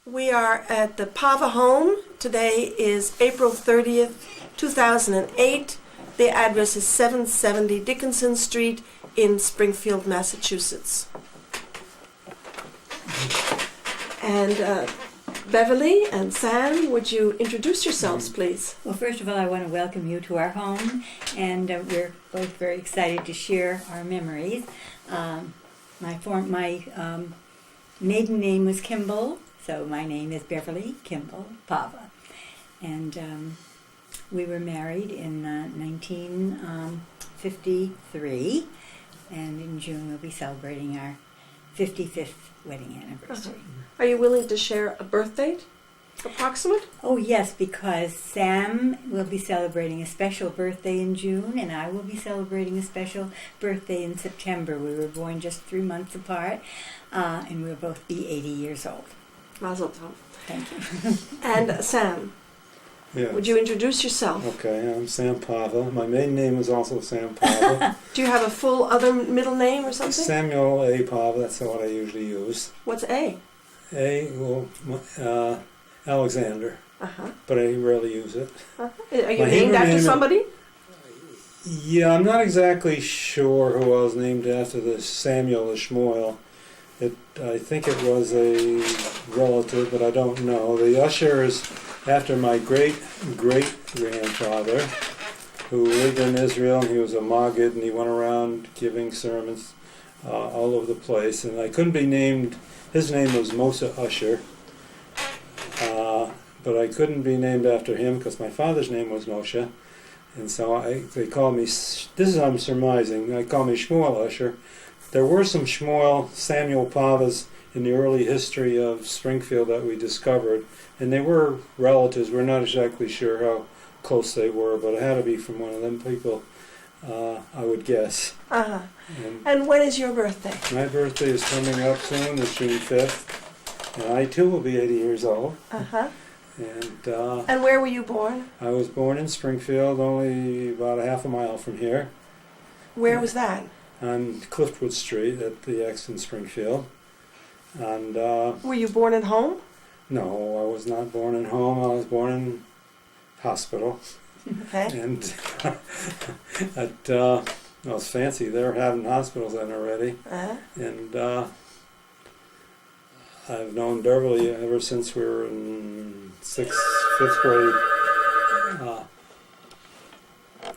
We are at the Pava home. Today is April 30th, 2008. The address is 770 Dickinson Street in Springfield, Massachusetts. And Beverly and Sam, would you introduce yourselves, please? Well, first of all, I want to welcome you to our home, and we're both very excited to share our memories. My maiden name was Kimball, so my name is Beverly Kimball Pava, and we were married in 1953, and in June we'll be celebrating our 55th wedding anniversary. Are you willing to share a birth date, approximate? Oh yes, because Sam will be celebrating a special birthday in June, and I will be celebrating a special birthday in September. We were born just 3 months apart, and we'll both be 80 years old. Mazel tov. Thank you. And Sam, would you introduce yourself? Okay, I'm Sam Pava. My maiden name is also Sam Pava. Do you have a full other middle name or something? Samuel A. Pava, that's what I usually use. What's A? A, well, Alexander, but I rarely use it. Are you named after somebody? Yeah, I'm not exactly sure who I was named after, the Samuel or Shmuel. I think it was a relative, but I don't know. The usher is after my great-great-grandfather, who lived in Israel, and he was a Maggid, and he went around giving sermons all over the place. And I couldn't be named, his name was Moshe Usher, but I couldn't be named after him because my father's name was Moshe. And so they called me, this is I'm surmising, they call me Shmuel Usher. There were some Samuel Pavas in the early history of Springfield that we discovered, and they were relatives. We're not exactly sure how close they were, but it had to be from one of them people, I would guess. And when is your birthday? My birthday is coming up soon, it's June 5th, and I too will be 80 years old. And where were you born? I was born in Springfield, only about a half a mile from here. Where was that? On Cliffwood Street at the X in Springfield. And were you born at home? No, I was not born at home. I was born in hospital. Okay. And well, it's fancy. They're having hospitals then already. And I've known Beverly ever since we were in 5th grade.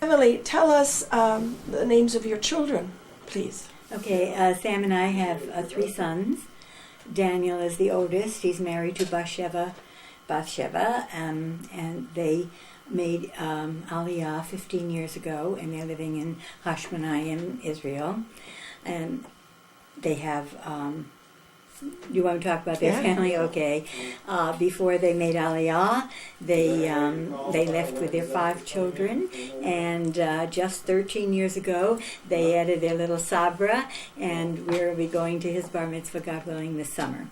Emily, tell us the names of your children, please. Okay, Sam and I have 3 sons. Daniel is the oldest. He's married to Bathsheba, and they made Aliyah 15 years ago, and they're living in Hashmonayim, Israel. And they have... you want to talk about their family? Okay. Before they made Aliyah, they left with their 5 children, and just 13 years ago, they added their little Sabra, and we'll be going to his bar mitzvah, God willing, this summer.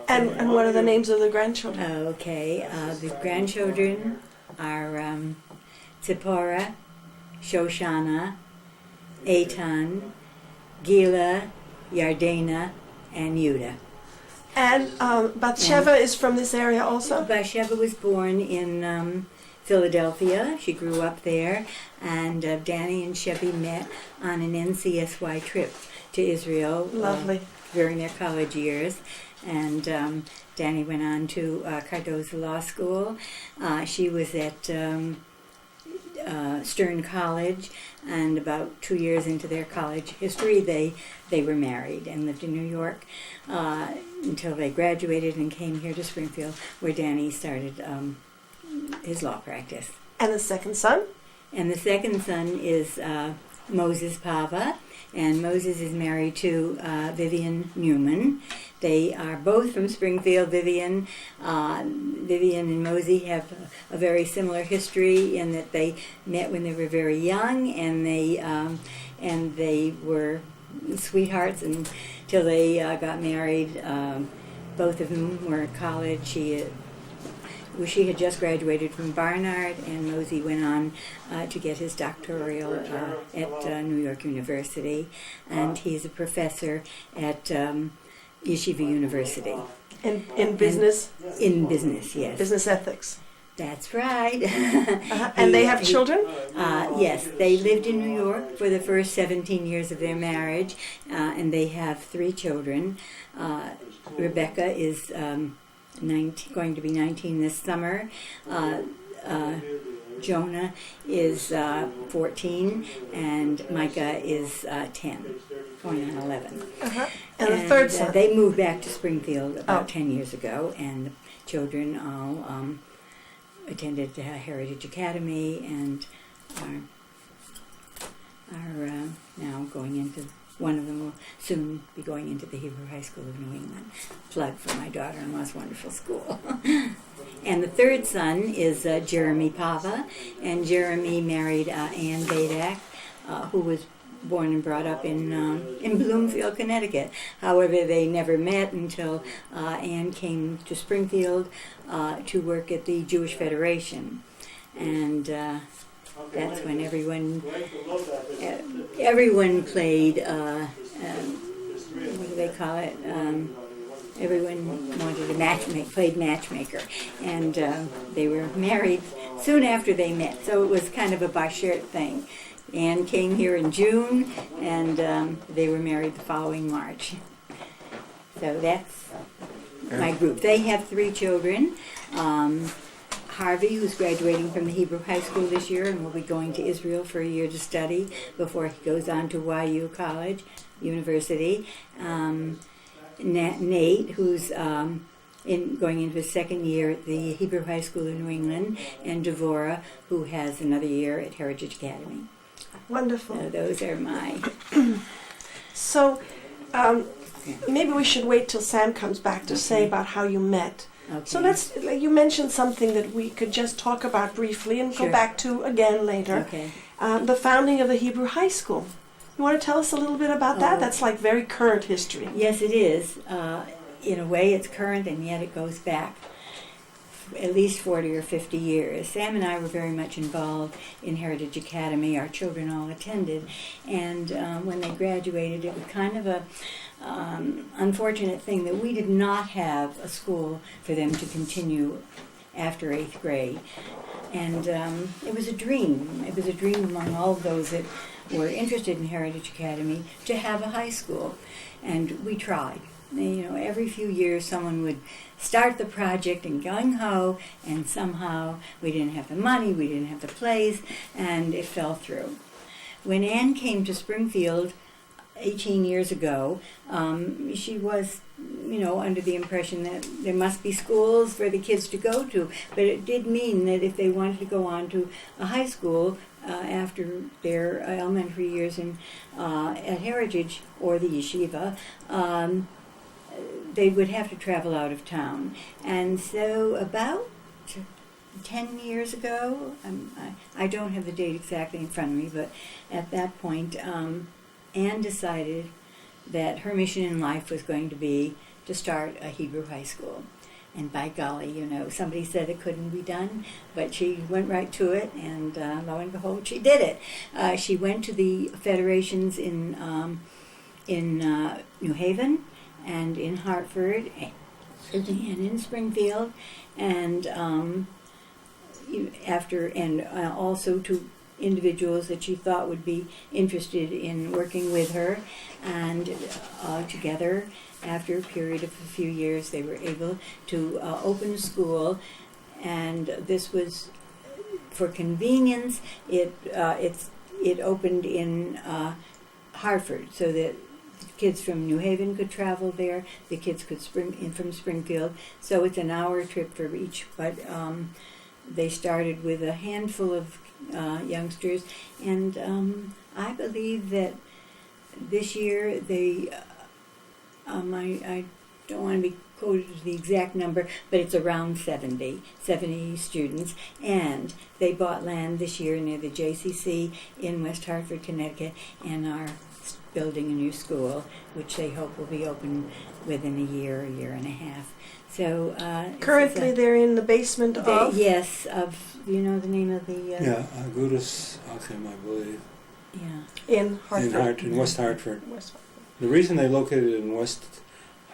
And what are the names of the grandchildren? Okay. The grandchildren are Tzipporah, Shoshana, Eitan, Gila, Yardena, and Yudah. And Bathsheba is from this area also? Bathsheba was born in Philadelphia. She grew up there. And Danny and Chevy met on an NCSY trip to Israel. Lovely. During their college years. And Danny went on to Cardozo Law School. She was at Stern College, and about 2 years into their college history, they were married and lived in New York until they graduated and came here to Springfield, where Danny started his law practice. And the second son? And the second son is Moses Pava, and Moses is married to Vivian Newman. They are both from Springfield. Vivian and Mosey have a very similar history in that they met when they were very young, and they were sweethearts until they got married. Both of them were at college. She had just graduated from Barnard, and Mosey went on to get his doctoral at New York University, and he's a professor at Yeshiva University. In business, In business, yes. business ethics. That's right. And they have children? Yes, they lived in New York for the first 17 years of their marriage, and they have 3 children. Rebecca is 19, going to be 19 this summer. Jonah is 14, and Micah is 10, going on 11. And the third son? They moved back to Springfield about Oh. 10 years ago, and the children all attended Heritage Academy and are now going into, one of them will soon be going into the Hebrew High School of New England. Plug for my daughter-in-law's wonderful school. And the third son is Jeremy Pava, and Jeremy married Ann Badak, who was born and brought up in Bloomfield, Connecticut. However, they never met until Ann came to Springfield to work at the Jewish Federation, and that's when everyone played. What do they call it? Everyone wanted to played matchmaker, and they were married soon after they met. So it was kind of a bashert thing. Anne came here in June, and they were married the following March. So that's my group. They have 3 children. Harvey, who's graduating from the Hebrew High School this year and will be going to Israel for a year to study before he goes on to YU University. Nate, who's going into his second year at the Hebrew High School in New England, and Devorah, who has another year at Heritage Academy. Wonderful. So those are my... So maybe we should wait till Sam comes back to say about how you met. Okay. So you mentioned something that we could just talk about briefly and Sure. go back to again later. Okay. The founding of the Hebrew High School. You want to tell us a little bit about that? Oh. That's like very current history. Yes, it is. In a way, it's current, and yet it goes back at least 40 or 50 years. Sam and I were very much involved in Heritage Academy. Our children all attended, and when they graduated, it was kind of a unfortunate thing that we did not have a school for them to continue after 8th grade. And it was a dream. It was a dream among all of those that were interested in Heritage Academy to have a high school. And we tried. You know, every few years someone would start the project and gung-ho, and somehow we didn't have the money, we didn't have the place, and it fell through. When Anne came to Springfield 18 years ago, she was, under the impression that there must be schools for the kids to go to. But it did mean that if they wanted to go on to a high school after their elementary years at Heritage or the yeshiva, they would have to travel out of town. And so about 10 years ago, I don't have the date exactly in front of me, but at that point, Anne decided that her mission in life was going to be to start a Hebrew high school. And by golly, somebody said it couldn't be done, but she went right to it, and lo and behold, she did it. She went to the federations in New Haven and in Hartford and in Springfield, and also to individuals that she thought would be interested in working with her, and together, after a period of a few years, they were able to open a school. And this was for convenience. It opened in Hartford, so that kids from New Haven could travel there, the kids could in from Springfield. So it's an hour trip for each, but they started with a handful of youngsters, and I believe that this year they, I don't want to be quoted as the exact number, but it's around 70 students, and they bought land this year near the JCC in West Hartford, Connecticut, and are building a new school, which they hope will be open within a year and a half. So currently they're in the basement of? Yes, do you know the name of the... Agudas Achim, I believe. Yeah. In Hartford. In West Hartford. West Hartford. The reason they located it in West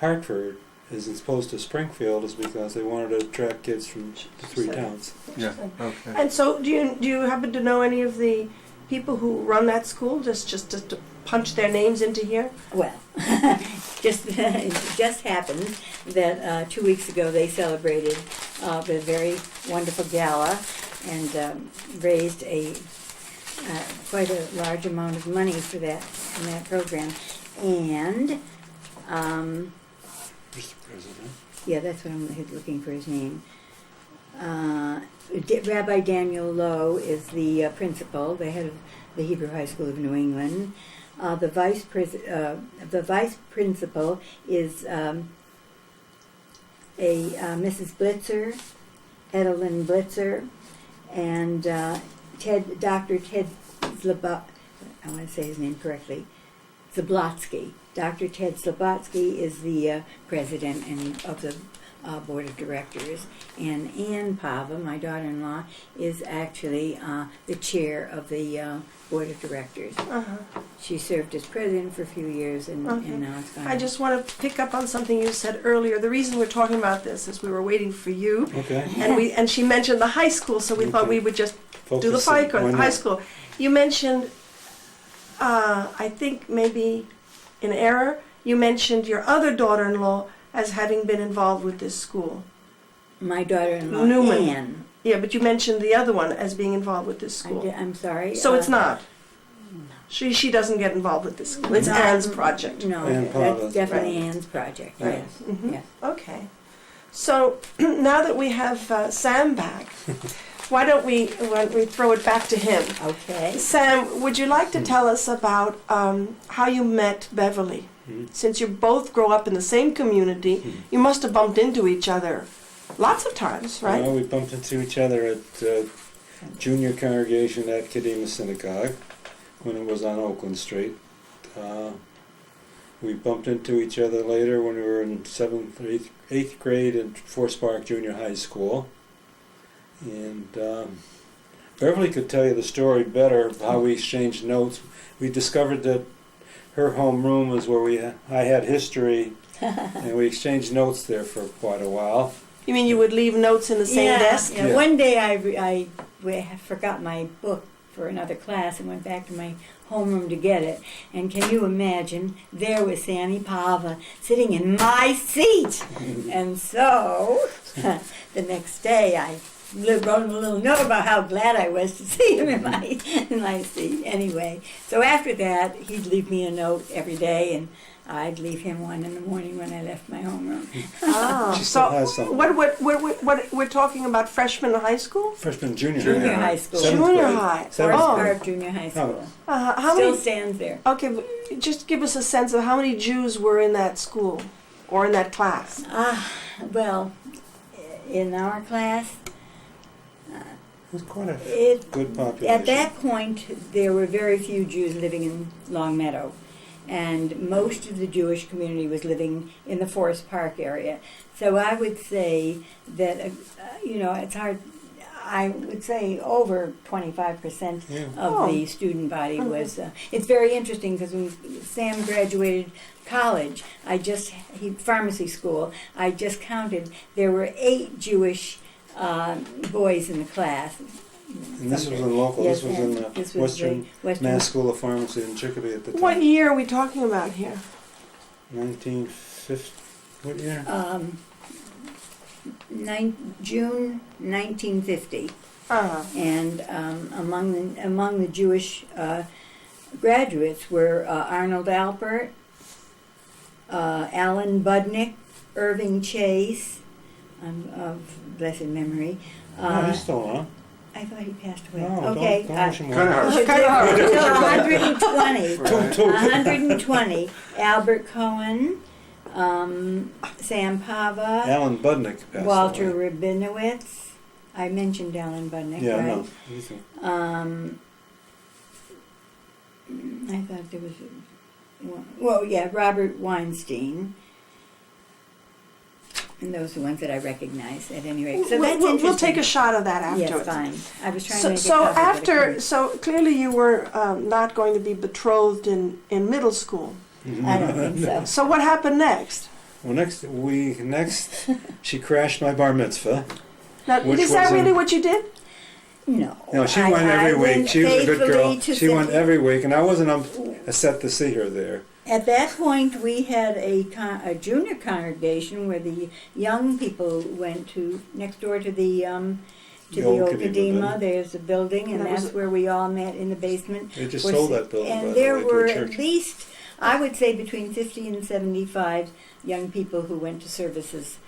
Hartford as opposed to Springfield is because they wanted to attract kids from the three towns. Yeah. Okay. And so, do you happen to know any of the people who run that school? Just to punch their names into here. Well, just it just happened that 2 weeks ago they celebrated a very wonderful gala and raised a quite a large amount of money for that in that program. And Mr. President. yeah, that's what I'm looking for his name. Rabbi Daniel Lowe is the principal, the head of the Hebrew High School of New England. The vice principal is a Mrs. Blitzer, Edelyn Blitzer, and Dr. Ted Zlobot, I want to say his name correctly, Zablotsky. Dr. Ted Zlobot is the president of the board of directors, and Ann Pava, my daughter-in-law, is actually the chair of the board of directors. She served as president for a few years, and now it's gone. I just want to pick up on something you said earlier. The reason we're talking about this is we were waiting for you, Okay. and she mentioned the high school, so we thought we would just do the high school. You mentioned, I think maybe in error, you mentioned your other daughter-in-law as having been involved with this school. My daughter-in-law, Newman. Ann. Yeah, but you mentioned the other one as being involved with this school. I'm sorry. So it's not. She doesn't get involved with this school. It's No, Ann's project. No, Ann that's Pava's, definitely right. Ann's project. Yeah. Yes. Mhm. Yes. Okay. So now that we have Sam back, why don't we throw it back to him? Okay. Sam, would you like to tell us about how you met Beverly? Since you both grow up in the same community, you must have bumped into each other lots of times, right? Well, we bumped into each other at junior congregation at Kadima Synagogue when it was on Oakland Street. We bumped into each other later when we were in 7th or 8th grade at Forest Park Junior High School. And Beverly could tell you the story better of how we exchanged notes. We discovered that her home room was where I had history, and we exchanged notes there for quite a while. You mean you would leave notes in the same desk? Yeah. Yeah. One day I forgot my book for another class and went back to my homeroom to get it. And can you imagine, there was Sammy Pava sitting in my seat. And so the next day I wrote him a little note about how glad I was to see him in my seat. Anyway, so after that, he'd leave me a note every day, and I'd leave him one in the morning when I left my homeroom. Ah, She still so has some. what we're talking about freshman high school? Freshman, junior High school. Seventh Junior grade. high. Seventh Oh. grade. Park Junior High School. How Still many? stands there. Okay, just give us a sense of how many Jews were in that school or in that class. Well, in our class, It was quite a good population. at that point, there were very few Jews living in Longmeadow, and most of the Jewish community was living in the Forest Park area. So I would say that, it's hard. I would say over 25% Yeah. of the student body was. It's very interesting because when Sam graduated college, pharmacy school, I just counted, there were 8 Jewish boys in the class. And this was in local. Yes, this was in the this was Western the Western Mass School of Pharmacy in Chicopee at the time. What year are we talking about here? 1950. What year? June 1950, and among the Jewish graduates were Arnold Alpert, Alan Budnick, Irving Chase, of blessed memory. No, he's still on. I thought he passed away. No, Okay, don't wish him Kinda well. hard. no, 120. Toot, toot. 120. Albert Cohen, Sam Pava, Alan Budnick passed Walter away. Rabinowitz. I mentioned Alan Budnick, Yeah, right? no. He's a- I thought there was, Robert Weinstein. And those are the ones that I recognize at any rate. So that's interesting. We'll take a shot of that Yes, afterwards. fine. I was trying to So, make it so copy, but I after, couldn't. so clearly you were not going to be betrothed in middle school. I don't think so. So what happened next? Well, next she crashed my bar mitzvah. Now, Which is that was in- really what you did? No. No, she went every week. went She was a good girl. faithfully to She went St. every week, and I wasn't set to see her there. At that point, we had a junior congregation where the young people went to next door to the old Kadima Kadima. building. There's a building, and That was that's where we all met in the basement. They just For sold si- that building, by And the there way, were to a at church. least, I would say, between 50 and 75 young people who went to services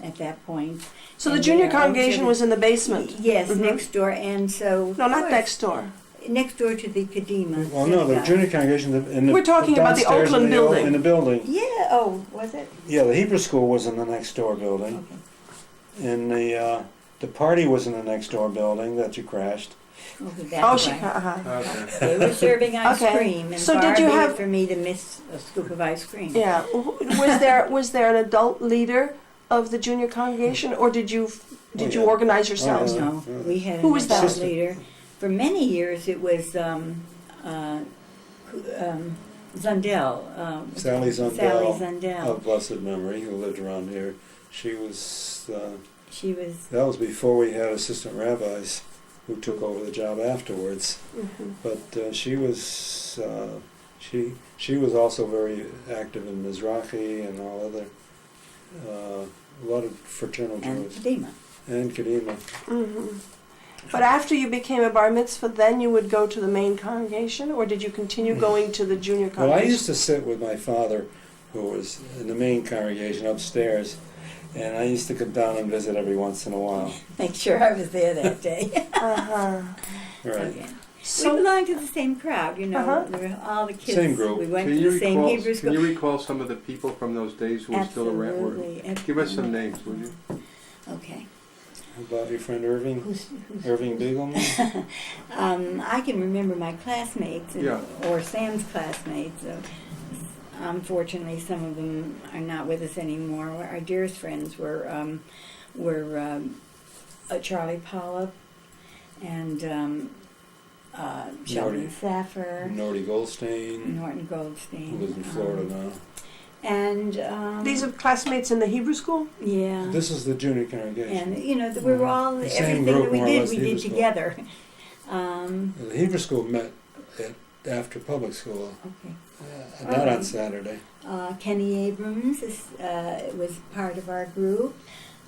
at that point. So the And junior we are congregation into was in the basement. Yes, Mhm. next door, and so No, not next door. next door to the Kadima. Well, no, the synagogue. junior congregation in the We're talking about the downstairs Oakland building. in the building. Yeah. Oh, was it? Yeah, the Hebrew school was in the next door building, Okay. and the party was in the next door building that you crashed. Okay, Oh, that's she. right. Okay. They were serving ice Okay. cream, and So far did you be it have- for me to miss a scoop of ice cream. Yeah. Was there an adult leader of the junior congregation, or did you yeah. organize yourselves? yeah. No, we had Who an was that? adult leader. For many years, it was Zundel. Sally Sally Zundel, Zundel. of blessed memory, who lived around here. She was. She was. That was before we had assistant rabbis who took over the job afterwards. Mhm. But she was also very active in Mizrahi and all other a lot of fraternal And Jews Kadima. and Kadima. Mhm. But after you became a bar mitzvah, then you would go to the main congregation, or did you continue going to the junior Well, I congregation? used to sit with my father, who was in the main congregation upstairs, and I used to come down and visit every once in a while. Make sure I was there that day. Uh-huh. Right. Okay. We So, belonged to the same crowd, you know. Uh-huh. There were all the kids. Same group. We went Can to you the same recall? Hebrew school. Can you recall some of the people from those days who are still around? Absolutely. Give us some names, would you? Okay. How about your friend Irving? Who's Irving Biegelman? I can remember my classmates, Yeah. or Sam's classmates. Unfortunately, some of them are not with us anymore. Our dearest friends were Charlie Pollip and Sheldon Norty. Saffer, Norty Goldstein, Norton who Goldstein. lives in Florida now. And these are classmates in the Hebrew school? yeah. This is the junior congregation. And you know, we were all The same everything group, that we more or did, less, we Hebrew did school. together. The Hebrew school met after public school, Okay. not on Saturday. Kenny Abrams was part of our group.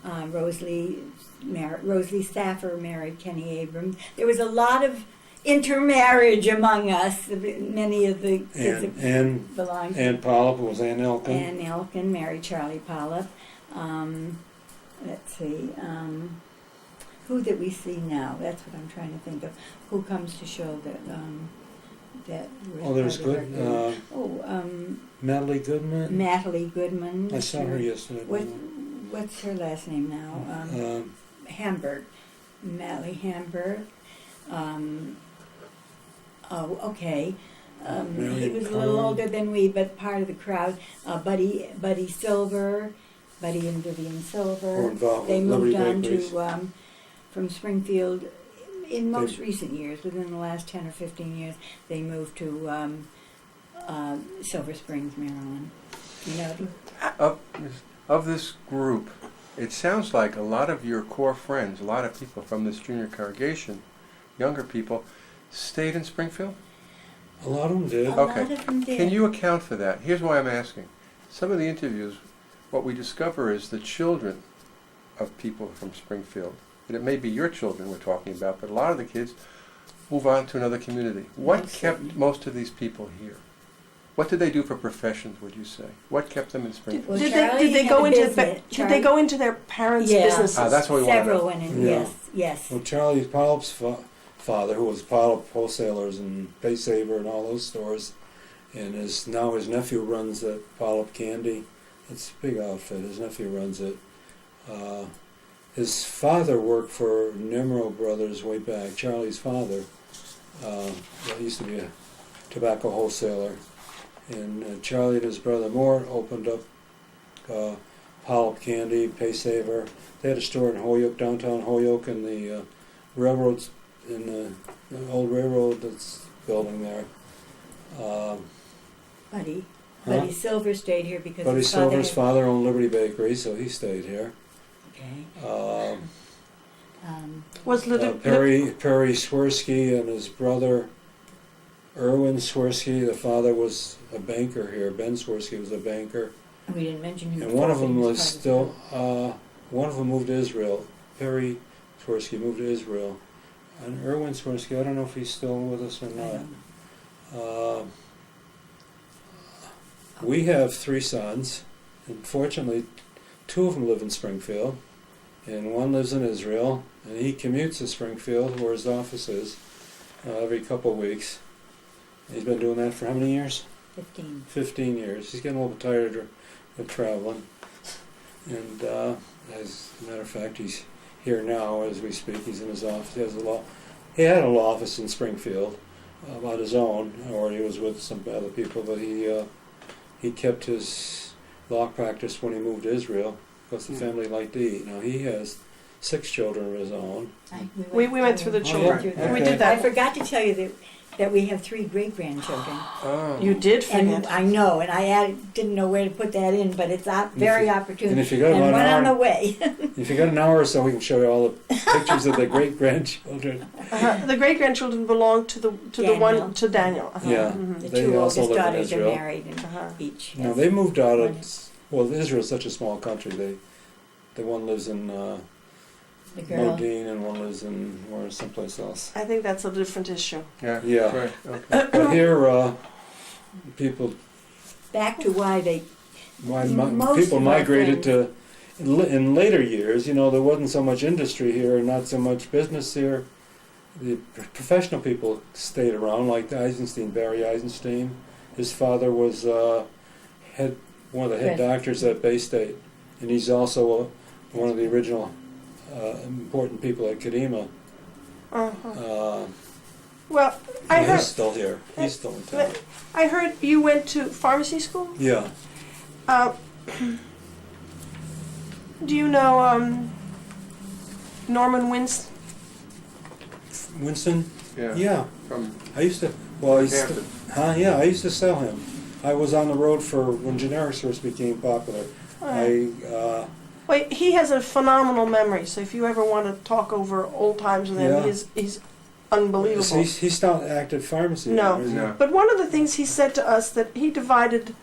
Rosalie Staffer married Kenny Abrams. There was a lot of intermarriage among us. Many of the kids And that belonged to Ann Polyp was Ann Elkin. Ann Elkin married Charlie Pollip. Let's see. Who that we see now? That's what I'm trying to think of. Who comes to show that that was Oh, there's part of good. our group. Natalie Goodman. Natalie Goodman. I saw her yesterday. What's her last name now? Hamburg. Natalie Hamburg. Oh, okay. He Marion was a little Cohn. older than we, but part of the crowd. Buddy Silver, Buddy and Vivian Silver. Or involved They with moved Liberty on Bakeries. to from Springfield. In most recent years, within the last 10 or 15 years, they moved to Silver Springs, Maryland. You know, Of this group, it sounds like a lot of your core friends, a lot of people from this junior congregation, younger people, stayed in Springfield? A lot of them did. a Okay. lot of them did. Can you account for that? Here's why I'm asking. Some of the interviews, what we discover is the children of people from Springfield. And it may be your children we're talking about, but a lot of the kids move on to another community. What kept most of these people here? What did they do for professions, would you say? What kept them in Springfield? Well, Did Charlie they had go a into business. did they go into their parents' Yeah. businesses? That's what we want to Several know. went in. Yeah. Yes. Well, Charlie Polyp's father, who was Polyp Wholesalers and Paysaver and all those stores, and now his nephew runs that Polyp Candy. It's a big outfit. His nephew runs it. His father worked for Nimro Brothers way back. Charlie's father that used to be a tobacco wholesaler. And Charlie and his brother Mort opened up Polyp Candy, Paysaver. They had a store in Holyoke, downtown Holyoke, and the railroads in the old railroad that's building there. Buddy. Huh? Buddy Silver stayed here because Buddy his father Silver's had- father owned Liberty Bakery, so he stayed here. Okay. Was Perry Swirsky and his brother Erwin Swirsky, the father was a banker here. Ben Swirsky was a banker. We didn't mention him. And before, one of so he them was part of still, one of them moved to Israel. Perry Swirsky moved to Israel. And Erwin Swirsky, I don't know if he's still with us or the- I not. don't know. We have 3 sons, and fortunately 2 of them live in Springfield, and one lives in Israel, and he commutes to Springfield, where his office is, every couple of weeks. He's been doing that for how many years? 15. 15 years. He's getting a little bit tired of traveling. And as a matter of fact, he's here now as we speak. He's in his office. He had a law office in Springfield on his own, or he was with some other people, but he kept his law practice when he moved to Israel because the family liked to eat. Now he has 6 children of his own. We went through the children. yeah. We Okay. did I that. forgot to tell you that we have 3 great-grandchildren. Oh. You did And forget. I know, and I didn't know where to put that in, but it's very opportune. And if you got And about one an on the hour, way. if you got an hour or so, we can show you all the pictures of the great grandchildren. The great grandchildren belong to the Daniel. one to Daniel. Yeah. Mhm. The They 2 also oldest live in daughters are Israel. married, and Uh-huh. each. No, has they moved out one. of. Well, Israel's such a small country. The one lives in The girl. Modine, and one lives in or someplace else. I think that's a different issue. Yeah. Yeah. Right. Okay. But here, people Back to why they. Most people of our migrated to. In later years, there wasn't so much industry here, and not so much business here. The professional people stayed around, like Barry Eisenstein. His father was one of the head doctors at Bay State, and he's also one of the original important people at Kadima. Uh-huh. Well, I He's heard. still here. He's still in town. I heard you went to pharmacy school. Yeah. Do you know Norman Winston? Winston? Yeah. Yeah. From I used to. Well, I used to. Hampton. Yeah, I used to sell him. I was on the road when generics first became popular. Well, he has a phenomenal memory. So if you ever want to talk over old times with him, Yeah. he's unbelievable. He's not active pharmacy. No. anymore, is he? No. But one of the things he said to us that he divided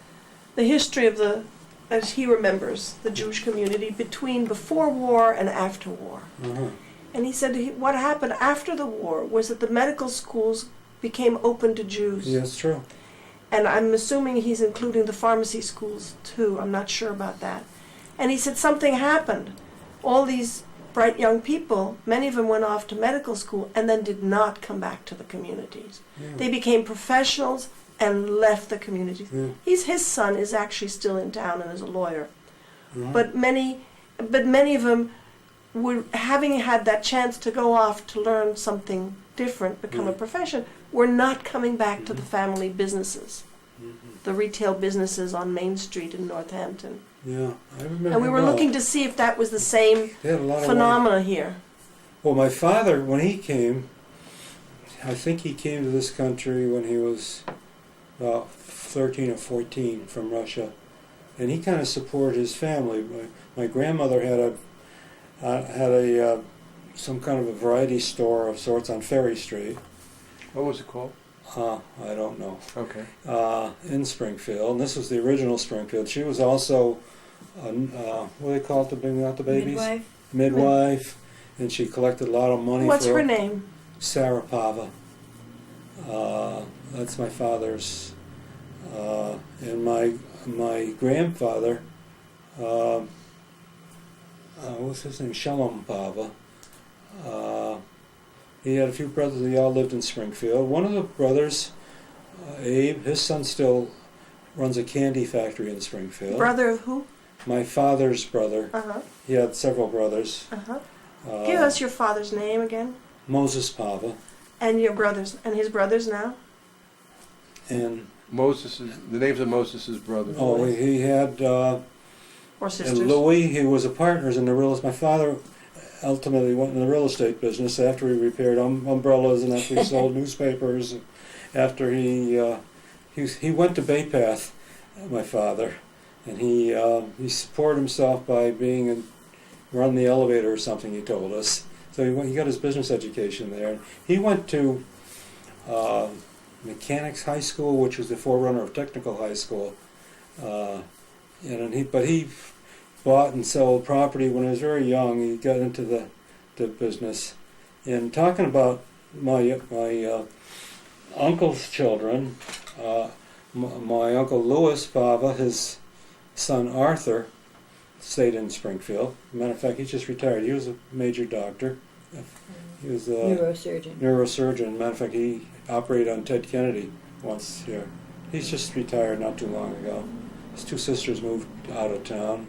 the history of as he remembers, the Jewish community between before war and after war. Uh-huh. And he said what happened after the war was that the medical schools became open to Jews. Yeah, it's true. And I'm assuming he's including the pharmacy schools too. I'm not sure about that. And he said something happened. All these bright young people, many of them went off to medical school and then did not come back to the communities. Yeah. They became professionals and left the communities. Yeah. His son is actually still in town and is a lawyer. Uh-huh. But many of them were, having had that chance to go off to learn something different, become a Right. profession, were not coming back to the family businesses, Mhm. the retail businesses on Main Street in Northampton. Yeah, I remember. And we were well. looking to see if that was the same They had a lot of phenomena here. Well, my father, when he came, I think he came to this country when he was about 13 or 14 from Russia, and he kind of supported his family. My grandmother had some kind of a variety store of sorts on Ferry Street. What was it called? I don't know. Okay. In Springfield, and this was the original Springfield. She was also, what do they call it to bring out the babies? Midwife. Midwife, and she collected a lot of money. What's for her name? Sarah Pava. That's my father's. And my grandfather, what was his name? Shalom Pava. He had a few brothers. They all lived in Springfield. One of the brothers, Abe, his son still runs a candy factory in Springfield. Brother of who? My father's brother. Uh-huh. He had several brothers. Uh-huh. Give us your father's name again. Moses Pava. And your brothers, and his brothers now? And The names of Moses' brothers. he had Or sisters? and Louis. He was a partners in the real estate. My father ultimately went in the real estate business after he repaired umbrellas and after he sold newspapers. After he went to Bay Path my father, and he supported himself by run the elevator or something. He told us. So he got his business education there. He went to Mechanics High School, which was the forerunner of Technical High School, but he bought and sold property when he was very young. He got into the business. And talking about my uncle's children, my uncle Louis Pava, his son Arthur, stayed in Springfield. Matter of fact, he just retired. He was a major doctor. He was a neurosurgeon. Matter of fact, he operated on Ted Kennedy once here. He's just retired not too long ago. His two sisters moved out of town.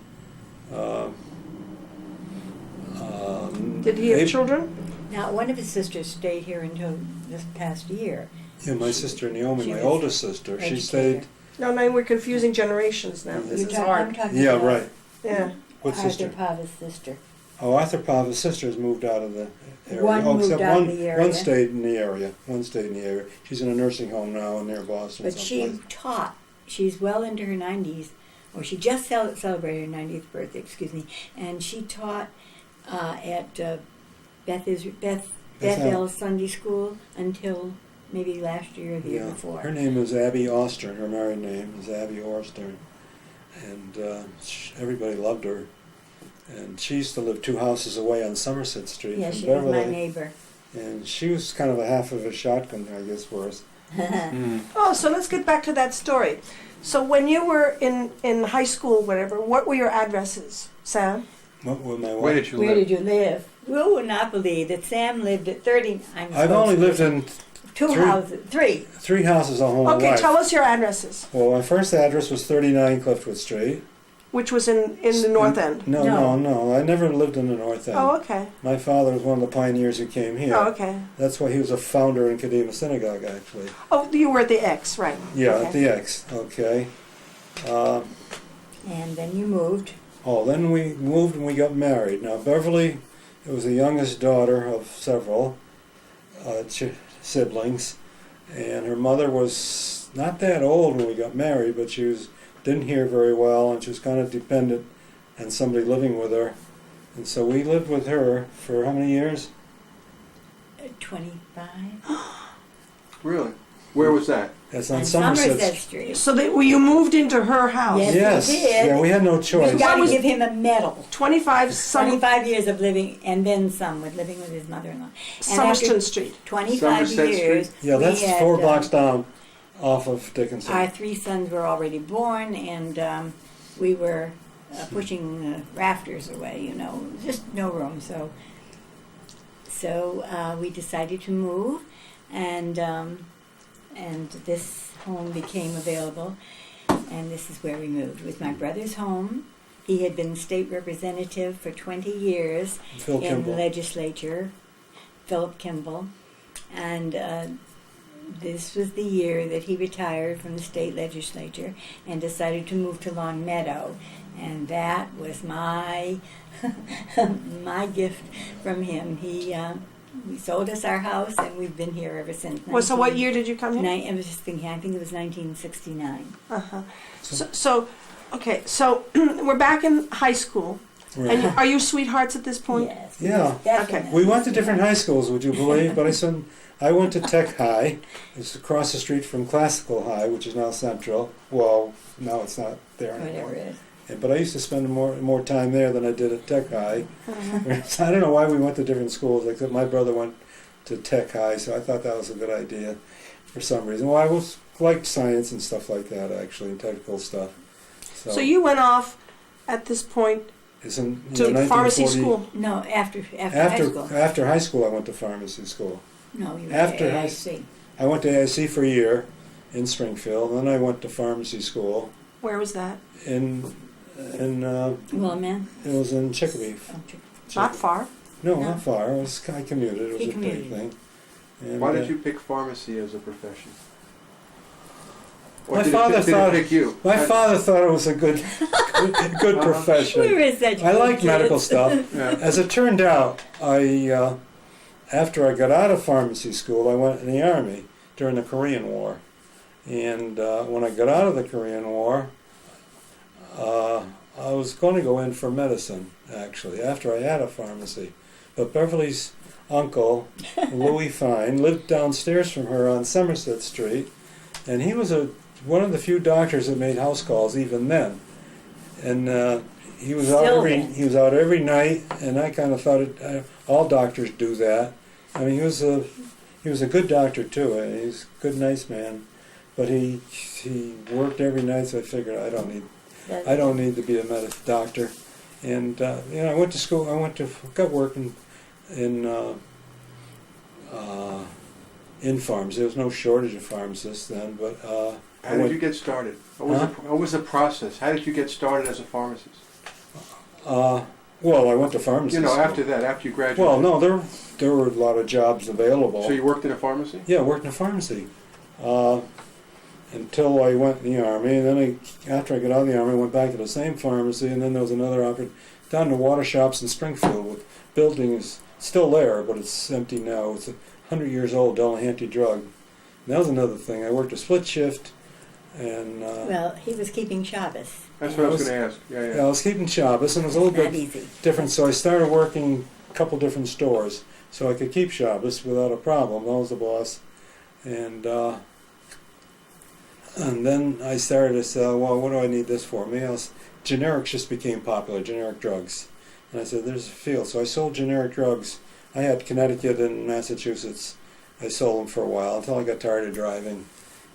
Did he have children? Now, one of his sisters stayed here until this past year. Yeah, my sister Naomi, she my was oldest sister, she educator. stayed. No, we're confusing generations now. This is I'm hard. talking Yeah, about right. Yeah. What Arthur sister? Pava's sister. Oh, Arthur Pava's sisters moved out of the area. One moved except out of one, the area. One stayed in the area. One stayed in the area. She's in a nursing home now near Boston. But she someplace. taught. She's well into her 90s, or she just celebrated her 90th birthday, and she taught at Bethel Sunday School until maybe last year or the year before. Her name is Abby Ostern. Her married name is Abby Ostern. And everybody loved her. And she used to live 2 houses away on Somerset Street Yeah, from she was Beverly. my neighbor. And she was kind of a half of a shotgun, I guess, for us. Oh, so let's get back to that story. So when you were in high school, whatever, what were your addresses, Sam? What with my Where wife? did you Where live? did you live? You would not believe that Sam lived at 30. I've only lived in three. 3 houses all my Okay, life. tell us your addresses, Well, my first address was 39 Cliffwood Street. which was in the North End. No. I never lived in the North End. Oh, okay. My father was one of the pioneers who came here. Oh, okay. That's why he was a founder in Kadima Synagogue, actually. Oh, you were at the X, right? Yeah, Okay. at the X. Okay. And then you moved. Then we moved and we got married. Now, Beverly was the youngest daughter of several siblings, and her mother was not that old when we got married, but didn't hear very well, and she was kind of dependent on somebody living with her. And so we lived with her for how many years? 25. Really? Where was that? That's on On Somerset. Street. So you moved into her house. Yes. Yes. we did. Yeah, we had no We've choice. got to was- give him a medal. 25 25 years of living, and then some, with living with his mother-in-law. Somerset Street. 25 Somerset years. Yeah, that's we had, 4 blocks down off of Dickinson. Our 3 sons were already born, and we were pushing rafters away, just no room. So we decided to move, and this home became available, and this is where we moved. It was my brother's home. He had been state representative for 20 years Phil in the Kimball. legislature, Philip Kimball, and this was the year that he retired from the state legislature and decided to move to Long Meadow, and that was my my gift from him. We sold us our house, and we've been here ever since. Well, so what year did you come here? I was just thinking, I think it was 1969. Uh-huh. So we're back in high school. Right. And are you sweethearts at this point? Yes. Yeah. Definitely. We went to different high schools, would you believe? But I went to Tech High. It's across the street from Classical High, which is now Central. Well, now it's not there anymore. Whatever it is. But I used to spend more time there than I did at Tech High. Uh-huh. I don't know why we went to different schools, except my brother went to Tech High, so I thought that was a good idea for some reason. Well, I liked science and stuff like that, actually, and technical stuff. So you went off at this point it's in, to pharmacy 1940 school. No, after high school. After high school, I went to pharmacy school. No, you were after at high AIC. I went to AIC for a year in Springfield, then I went to pharmacy school Where was that? Willamette. it was in Chicopee. Not far. No, No. not far. I commuted. It was He a big commuted. thing. And, Why did you pick pharmacy as a profession? Or My did father it, did thought- it pick you? My father thought it was a good profession. We were such I good liked medical kids. stuff. Yeah. As it turned out, after I got out of pharmacy school, I went in the Army during the Korean War. And when I got out of the Korean War, was going to go in for medicine, actually, after I had a pharmacy. But Beverly's uncle, Louis Fine, lived downstairs from her on Somerset Street, and he was one of the few doctors that made house calls even then. And he was out every night, and I kind of thought all doctors do that. I mean, he was a good doctor too. He's a good, nice man, but he worked every night. So I figured I don't need to be a doctor. And I went to school. Got working in farms. There was no shortage of pharmacists then, but. How did you get started? What was the process? How did you get started as a pharmacist? Well, I went to pharmacy school. After that, after you graduated. Well, no, there were a lot of jobs available. So you worked in a pharmacy? Yeah, I worked in a pharmacy until I went in the Army. And then after I got out of the Army, I went back to the same pharmacy, and then there was another opportunity down the water shops in Springfield. The building is still there, but it's empty now. It's 100 years old, Delahanty Drug. And that was another thing. I worked a split shift. And well, he was keeping Shabbos. That's what I was going to ask. Yeah, I was keeping Shabbos, and it was a little bit different. So I started working a couple different stores, so I could keep Shabbos without a problem. I was the boss, and then I started to say, well, what do I need this for? Generics just became popular, generic drugs, and I said, there's a field. So I sold generic drugs. I had Connecticut and Massachusetts. I sold them for a while until I got tired of driving.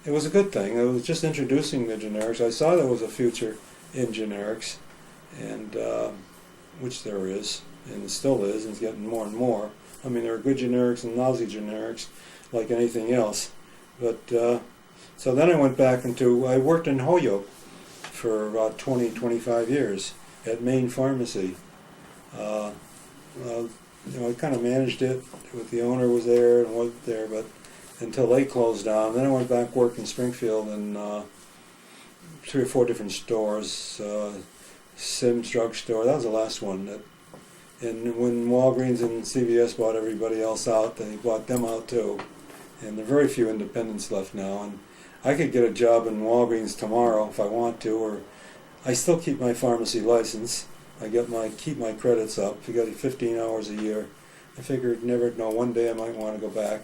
It was a good thing. I was just introducing the generics. I saw there was a future in generics, and which there is, and still is, and it's getting more and more. I mean, there are good generics and lousy generics, like anything else. But so then I went back I worked in Holyoke for about 25 years at Maine Pharmacy. I kind of managed it. The owner was there and wasn't there, but until they closed down. Then I went back, worked in Springfield in 3 or 4 different stores. Sim's Drug Store, that was the last one. And when Walgreens and CVS bought everybody else out, they bought them out too. And there are very few independents left now. And I could get a job in Walgreens tomorrow if I want to, or I still keep my pharmacy license. I keep my credits up. I got 15 hours a year. I figured one day I might want to go back.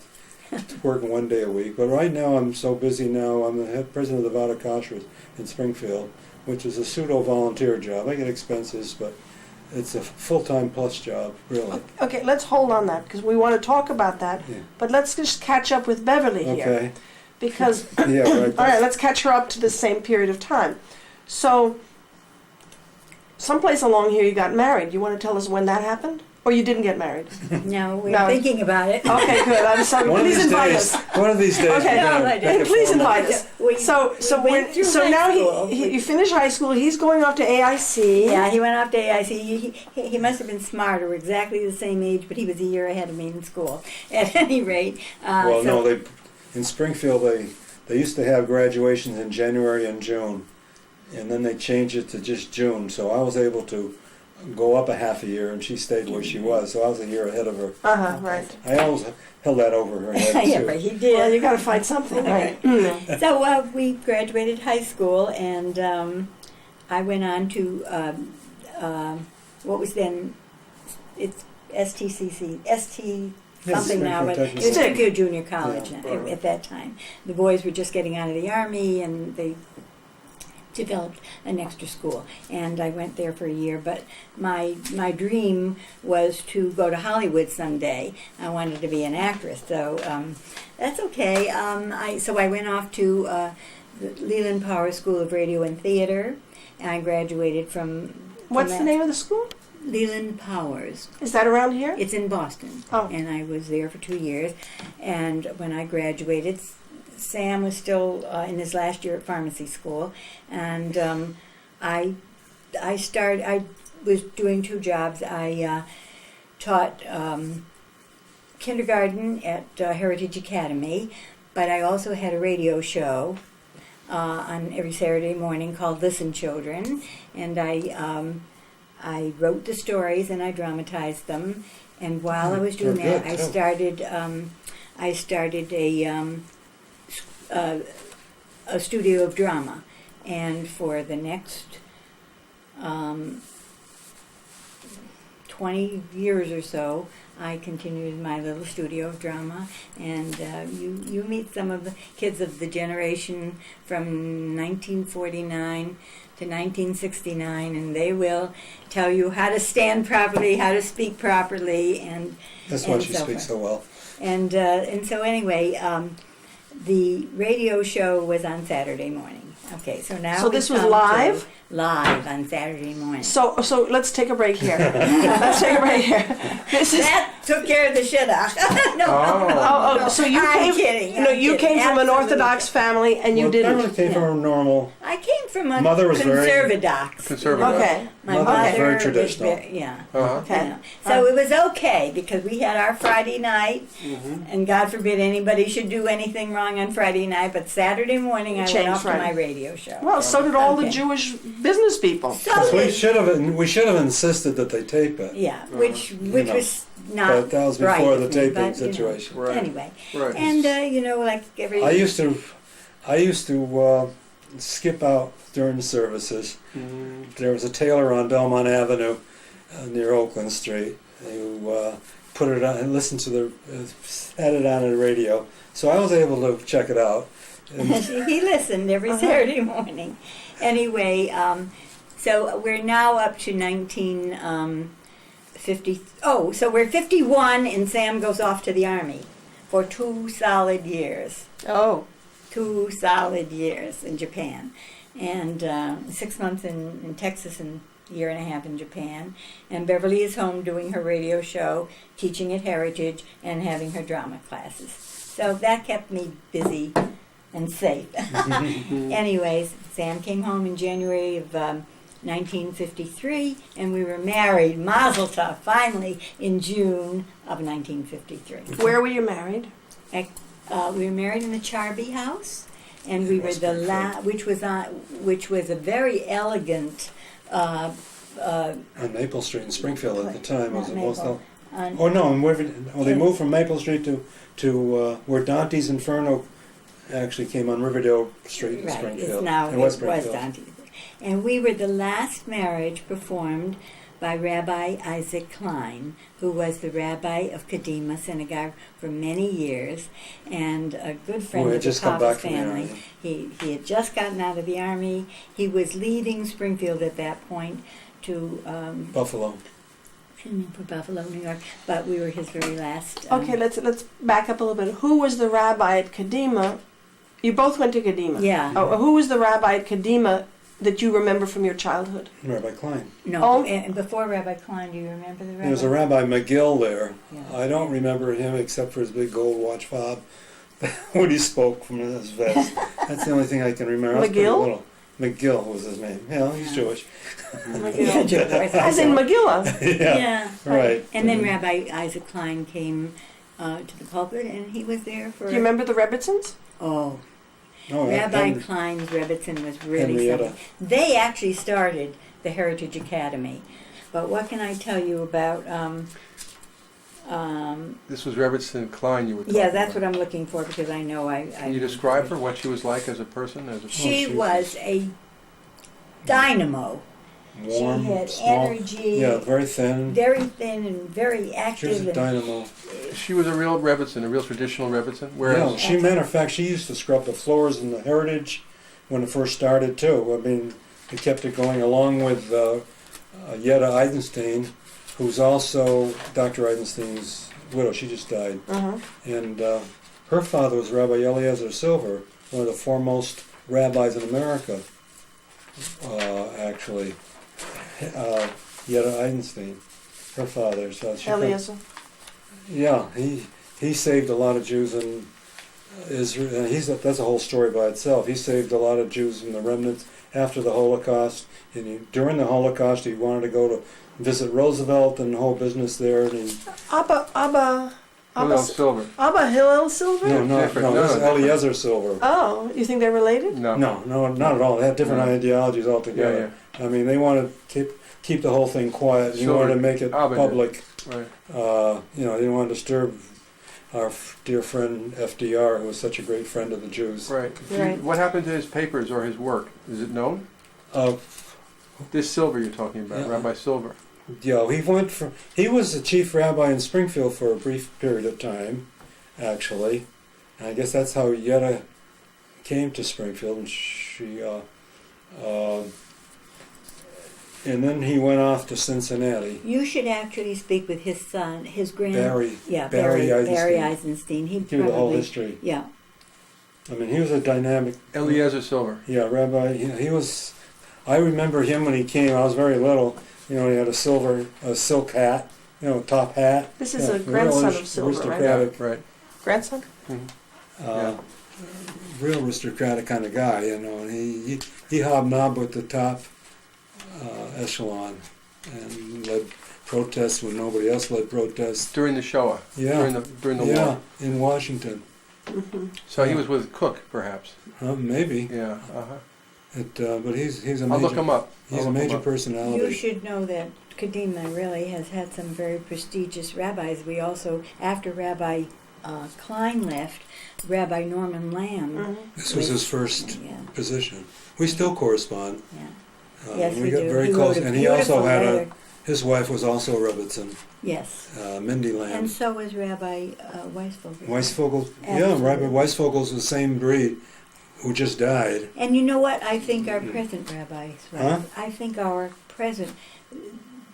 Working 1 day a week, but right now I'm so busy now. I'm the head president of the Vada Kashrut in Springfield, which is a pseudo-volunteer job. I get expenses, but it's a full-time plus job, really. Okay, let's hold on that because we want to talk about that. Yeah. But let's just catch up with Beverly here. Okay. Because yeah, right. All right, let's catch her up to the same period of time. So, someplace along here you got married. You want to tell us when that happened? Or you didn't get married? No, we're thinking about it. Okay, good. I'm sorry. Please invite us. One of these days. Okay, please invite us. So now you finish high school. He's going off to AIC. Yeah, he went off to AIC. He must have been smart, or exactly the same age, but he was a year ahead of me in school. At any rate. In Springfield they used to have graduations in January and June, and then they changed it to just June. So I was able to go up a half a year, and she stayed where she was, so I was a year ahead of her. Right. I always held that over her head, too. Yeah, but he did. Well, you got to find something, right? So we graduated high school, and I went on to what was then, it's STCC, something now, but it was Springfield Junior College at that time. The boys were just getting out of the Army, and they developed an extra school, and I went there for a year. But my dream was to go to Hollywood someday. I wanted to be an actress, so that's okay. So I went off to the Leland Power School of Radio and Theater, and I graduated from What's the name of the school? Leland Powers. Is that around here? It's in Boston. Oh. And I was there for 2 years, and when I graduated, Sam was still in his last year at pharmacy school, and I was doing 2 jobs. I taught kindergarten at Heritage Academy, but I also had a radio show on every Saturday morning called Listen Children, and I wrote the stories and I dramatized them. And while I was doing that, I started a studio of drama, and for the next 20 years or so, I continued my little studio of drama, and you meet some of the kids of the generation from 1949 to 1969, and they will tell you how to stand properly, how to speak properly, and That's why and she so speaks forth. so well. And so anyway, the radio show was on Saturday morning. Okay, so now So we this was come to live? live on Saturday morning. So let's take a break here. Let's take a break here. This is. That took care of the shit out. No, Oh, so you I'm came. kidding. No, I'm you kidding. came from an Absolutely. Orthodox family, and you Well, didn't. Beverly came from a normal. I came from a Mother was very- conservadox. Conservative. Okay. My Mother was mother very was traditional. yeah. Uh-huh. Okay. Yeah. So it was okay because we had our Friday night, and God forbid anybody should do anything wrong on Friday night. But Saturday morning, I went Changed off to Friday. my radio show. Well, so did all the Okay. Jewish business people. So We did- should have insisted that they tape it. yeah, which know, was not But that was right before of the me, taping but, you know, situation. Right. Anyway, Right. and like every I used to skip out during the services. There was a tailor on Belmont Avenue near Oakland Street who put it on and listened to had it on the radio. So I was able to check it out. And he listened every Saturday morning. Anyway, so we're now up to 1950. Oh, so we're 51, and Sam goes off to the Army for 2 solid years. Oh. 2 solid years in Japan, and 6 months in Texas, and a year and a half in Japan. And Beverly is home doing her radio show, teaching at Heritage, and having her drama classes. So that kept me busy and safe. Anyways, Sam came home in January of 1953, and we were married, Mazel Tov, finally, in June of 1953. Where were you married? We were married in the Charby house, and we were West the which was a very elegant. on Maple Street in Springfield at the time. Was it Not most Maple. Oh no, and they moved from Maple Street to where Dante's Inferno actually came on Riverdale Street in Right, Springfield. it's now in it West was Springfield. Dante. And we were the last marriage performed by Rabbi Isaac Klein, who was the rabbi of Kadima Synagogue for many years, and a good friend Who had of the just come Pava back from the family. Army. He had just gotten out of the Army. He was leaving Springfield at that point to Buffalo. for Buffalo, New York, but we were his very last. Okay, let's back up a little bit. Who was the rabbi at Kadima? You both went to Kadima. Yeah. Oh, who was the rabbi at Kadima that you remember from your childhood? Rabbi Klein. No, Oh. and before Rabbi Klein, do you remember the rabbi? There was a Rabbi McGill there. Yeah. I don't remember him except for his big gold watch fob when he spoke from his vest. That's the only thing I can remember. I was pretty McGill? little. McGill was his name. Yeah, he's Yeah. Jewish. Yeah, Jewish. As in Megillah. Yeah. Right. And then Rabbi Isaac Klein came to the pulpit, and he was there for. Do you remember the Rebbitzins? Oh, Oh, Rabbi and- Klein's Rebbitzin was really Henrietta. something. They actually started the Heritage Academy, but what can I tell you about? This was Rebbitzin Klein you were talking Yeah, that's about. what I'm looking for because I know I. Can you describe her, what she was like as a person? She Oh, was a dynamo. warm, she had small. energy. Yeah, very thin. Very thin and very She was active. a and dynamo. She was a real Rebbitzin, a real traditional Rebbitzin. Whereas Yeah, she, matter of fact, she used to scrub the floors in the Heritage when it first started too. I mean, they kept it going along with Yetta Eisenstein, who's also Dr. Eisenstein's widow. She just died. Uh-huh. And her father was Rabbi Eliezer Silver, one of the foremost rabbis in America, actually. Yetta Eisenstein, her father. So she Eliezer. yeah, he saved a lot of Jews in Israel. And that's a whole story by itself. He saved a lot of Jews from the remnants after the Holocaust. And during the Holocaust, he wanted to go to visit Roosevelt and the whole business there. And he, Abba Hillel Silver. Hillel Silver? no, Different. this is No, different. Eliezer Silver. Oh, you think they're related? No. No, not at all. They had different No. ideologies altogether. I mean, they wanted to keep the whole thing quiet. And you Silver. wanted to make it Abba did. public. Right. They didn't want to disturb our dear friend FDR, who was such a great friend of the Jews. Right. Right. What happened to his papers or his work? Is it known? This Silver you're talking about, Yeah. Rabbi Silver. Yeah, he was the chief rabbi in Springfield for a brief period of time, actually. And I guess that's how Yetta came to Springfield, and and then he went off to Cincinnati. You should actually speak with his son, his Barry Barry Eisenstein. Eisenstein. He Give you the whole probably, history. yeah. I mean, he was a dynamic. Eliezer Silver. Yeah, rabbi. He was. I remember him when he came. I was very little. He had a silk hat, top hat. This is a real grandson of Silver, right? aristocratic, Right. Grandson? real aristocratic kind of guy, and he hobnobbed with the top echelon and led protests when nobody else led protests. During the Shoah. Yeah. During the Yeah, war. in Washington. So he was with Cook, perhaps. Maybe. Yeah. Uh-huh. But he's a I'll major, look him up. he's I'll a look him major up. personality. You should know that Kadima really has had some very prestigious rabbis. We also, after Rabbi Klein left, Rabbi Norman Lamb. This was his first Yeah, position. We still correspond. yeah. Yes, we we got do. very He close, wrote a and he also beautiful had letter. his wife was also a Rebbitzin, Yes. Mindy Lamb. And so was Rabbi Weisvogel. Weisvogel, Absolutely. Rabbi Weisvogel's the same breed, who just died. And you know what? I think our present rabbis, Huh? I think our present,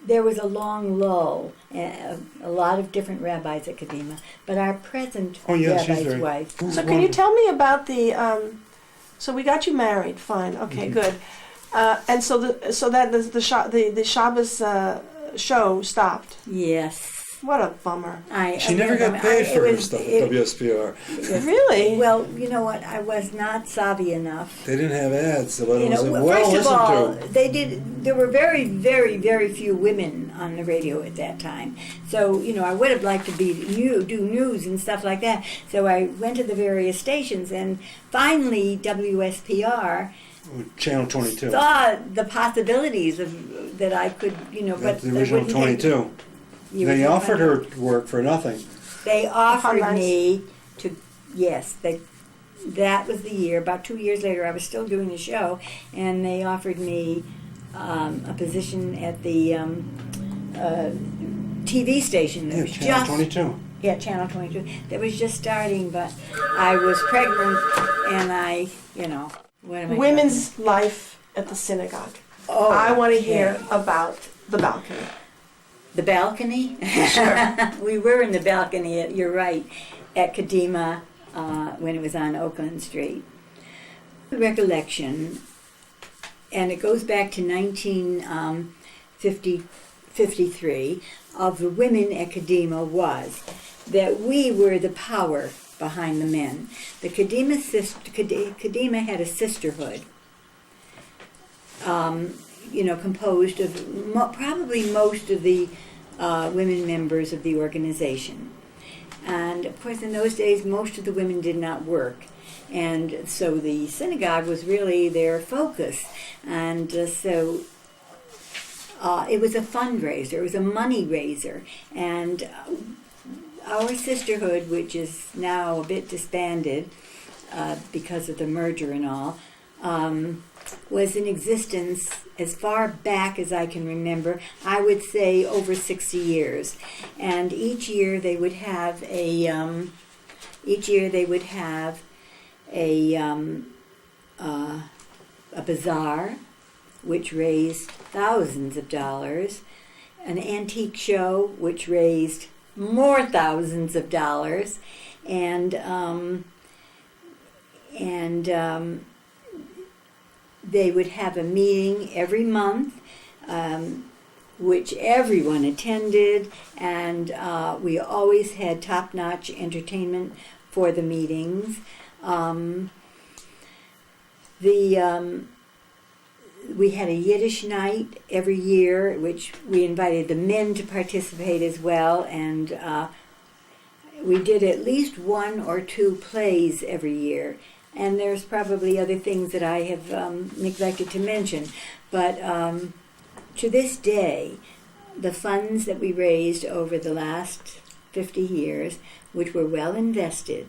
there was a long lull, a lot of different rabbis at Kadima, but our present Oh, yeah, she's rabbi's very- wife. So can you tell me about the? So we got you married. Fine. Okay. Good. And so the Shabbos show stopped. Yes. What a bummer. She never got paid for her stuff at WSPR. Really? Well, you know what? I was not savvy enough. They didn't have ads, but it was well first of listened all, to. they did. There were very, very, very few women on the radio at that time. So I would have liked to do news and stuff like that. So I went to the various stations, and finally WSPR Channel 22. saw the possibilities of that I could, but The they original wouldn't take 22. the They original offered 22. her work for nothing. They offered Fundraise. me to, yes, that was the year. About 2 years later, I was still doing the show, and they offered me a position at the TV station. That Yeah, was Channel just 22. yeah, Channel 22. That was just starting, but I was pregnant, and what am I? Women's life at the synagogue. Oh, I want to hear yeah. about the balcony. The balcony? Sure. We were in the balcony, you're right, at Kadima when it was on Oakland Street. Recollection, and it goes back to 1953, of the women at Kadima was that we were the power behind the men. The Kadima had a sisterhood. Composed of probably most of the women members of the organization. And of course, in those days, most of the women did not work. And so the synagogue was really their focus. And so it was a fundraiser, it was a money raiser. And our sisterhood, which is now a bit disbanded because of the merger and all, was in existence as far back as I can remember. I would say over 60 years, and each year they would have a bazaar, which raised thousands of dollars, an antique show, which raised more thousands of dollars, and they would have a meeting every month, which everyone attended, and we always had top-notch entertainment for the meetings. We had a Yiddish night every year, which we invited the men to participate as well, and we did at least 1 or 2 plays every year. And there's probably other things that I have neglected to mention. But to this day, the funds that we raised over the last 50 years, which were well invested,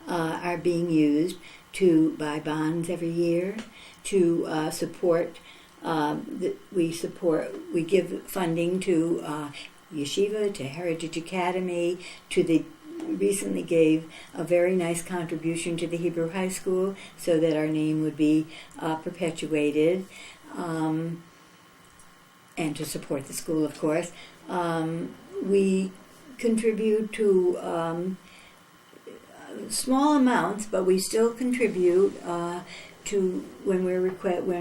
are being used to buy bonds every year, to support We give funding to Yeshiva, to Heritage Academy, recently gave a very nice contribution to the Hebrew High School so that our name would be perpetuated, and to support the school, of course. We contribute to small amounts, but we still contribute to when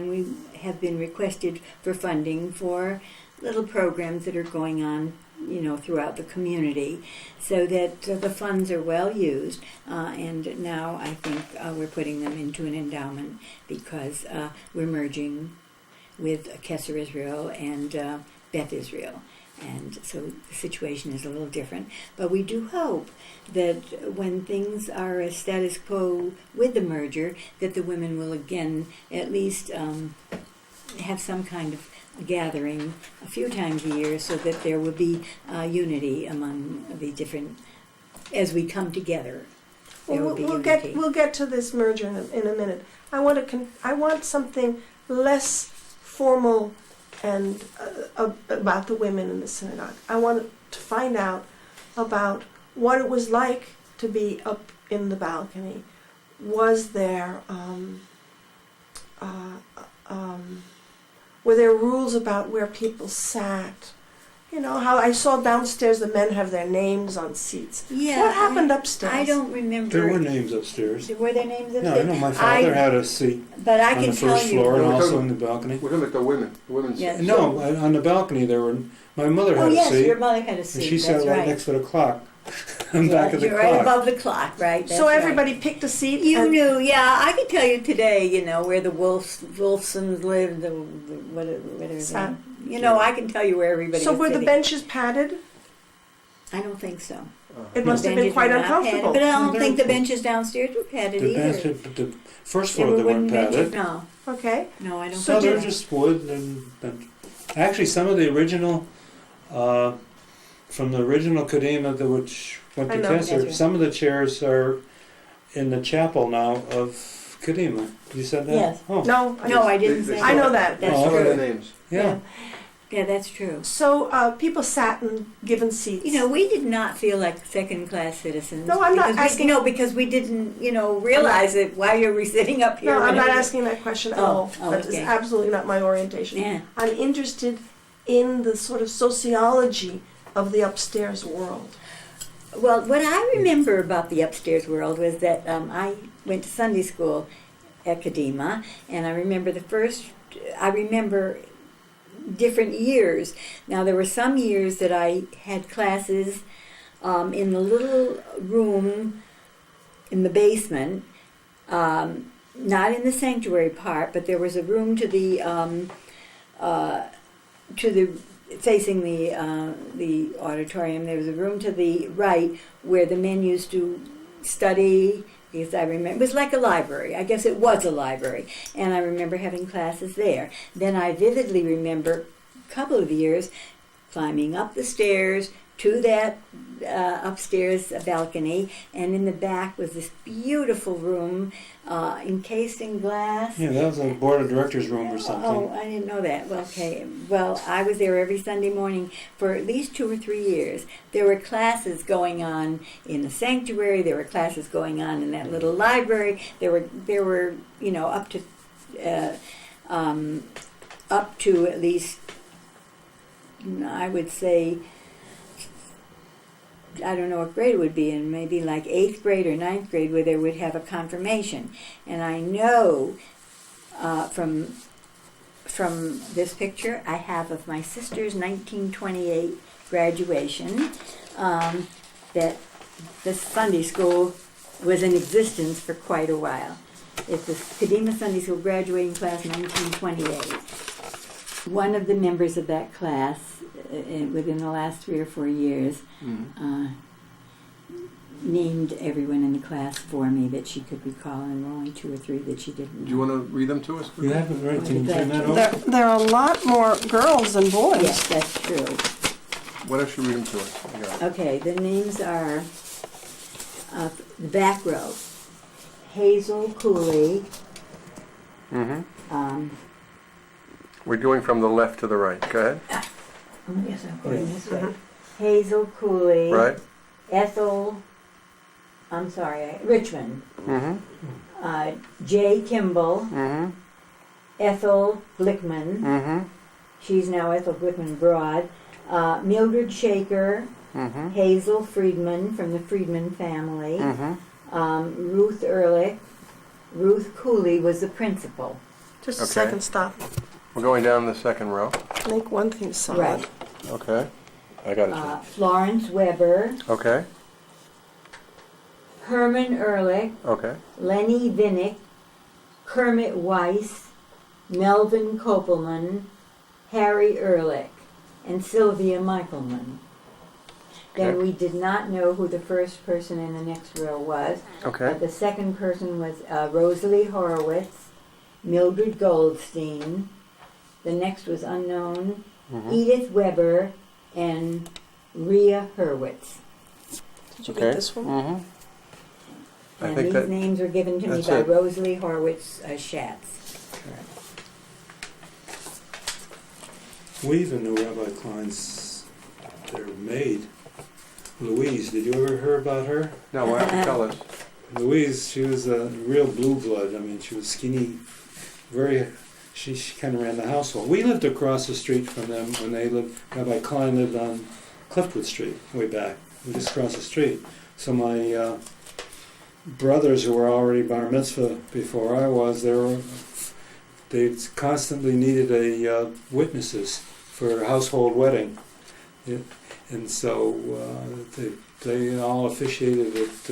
we have been requested for funding for little programs that are going on, throughout the community, so that the funds are well used. And now I think we're putting them into an endowment because we're merging with Kesser Israel and Beth Israel. And so the situation is a little different. But we do hope that when things are a status quo with the merger, that the women will again at least have some kind of gathering a few times a year so that there will be unity among the different, as we come together. There will be unity. We'll get to this merger in a minute. I want something less formal and about the women in the synagogue. I wanted to find out about what it was like to be up in the balcony. Was there were there rules about where people sat? How I saw downstairs the men have their names on seats. Yeah. What happened upstairs? I don't remember. There were names upstairs. Were there names No, upstairs? I know my father had a seat But I on can the tell first you. floor and We're also talking- in the balcony. We're talking about the women. The women's. Yes. No, on the balcony there were. My mother Oh had a yes, seat, your mother had a seat. and she That's sat right right. next to the clock. I'm Yeah, back of the you're clock. right above the clock, right? That's So right. everybody picked a seat. You and knew, yeah. I could tell you today, where the Wolfsons lived, whatever. Sat. I can tell you where everybody So was were the sitting. benches padded? I don't think so. It must have been Benches quite were not uncomfortable. padded, but I don't Very think the cool. benches downstairs were padded The either. bench, but the first They floor they were weren't wooden benches. padded. No, Okay. no, I don't So No, think they were so. just wood and actually some of the original from the original Kadima that which went I to know. That's Kesser. right. Some of the chairs are in the chapel now of Kadima. You said that? Yes. Oh. No. No, I didn't They say I that. know that. That's Oh, Some of the true. names. Yeah. Yeah, that's true. So people sat in given seats. We did not feel like second-class citizens. No, I'm not because asking- because we didn't, realize it while you were sitting up here. No, I'm when not it was- asking that question at Oh, all. oh, That is okay. absolutely not my orientation. Yeah. I'm interested in the sort of sociology of the upstairs world. Well, what I remember about the upstairs world was that I went to Sunday school at Kadima, and I remember different years. Now, there were some years that I had classes in the little room in the basement, not in the sanctuary part, but there was a room to the facing the auditorium. There was a room to the right where the men used to study. Because I remember, it was like a library. I guess it was a library. And I remember having classes there. Then I vividly remember a couple of years climbing up the stairs to that upstairs balcony, and in the back was this beautiful room encased in glass. Yeah, that was a board of directors room or something. Oh, I didn't know that. Well, okay. Well, I was there every Sunday morning for at least 2 or 3 years. There were classes going on in the sanctuary. There were classes going on in that little library. There were up to at least, I would say, I don't know what grade it would be in, maybe like 8th grade or 9th grade, where they would have a confirmation. And I know from this picture I have of my sister's 1928 graduation that the Sunday school was in existence for quite a while. It's the Kadima Sunday School graduating class 1928. One of the members of that class, within the last 3 or 4 years, named everyone in the class for me that she could recall, and only 2 or 3 that she didn't know. Do you want to read them to us? You haven't read. Can you turn that over? There are a lot more girls than boys. Yes, that's true. Why don't you read them to us? Yeah. Okay, the names are the back row: Hazel Cooley, Mm-hmm. We're doing from the left to the right. Go ahead. Yes, I'm going this way. Hazel Cooley. Right? Richmond. Mm-hmm. Jay Kimball. Mm-hmm. Ethel Glickman. Mm-hmm. She's now Ethel Glickman Broad. Mildred Shaker. Mm-hmm. Hazel Friedman from the Friedman family. Mm-hmm. Ruth Ehrlich. Ruth Cooley was the principal. Just a Okay. second stop. We're going down the second row. Make one thing solid. Right. Okay. I got it. Florence Weber. Okay. Herman Ehrlich. Okay. Lenny Vinnick. Kermit Weiss. Melvin Kopelman. Harry Ehrlich. And Sylvia Michaelman. Then Okay. we did not know who the first person in the next row was. Okay. The second person was Rosalie Horowitz, Mildred Goldstein. The next was unknown, Mm-hmm. Edith Weber, and Rhea Hurwitz. Did you Okay. get this one? Mm-hmm. I And think these that names were given to me that's by it. Rosalie Horowitz Schatz. We even knew Rabbi Klein's, their maid, Louise. Did you ever hear about her? No, why don't you tell us? Louise, she was a real blue blood. I mean, she was skinny, she kind of ran the household. We lived across the street from them when they lived, Rabbi Klein lived on Cliffwood Street, way back. We just across the street. So my brothers, who were already bar mitzvah before I was, they constantly needed witnesses for a household wedding. And so they all officiated at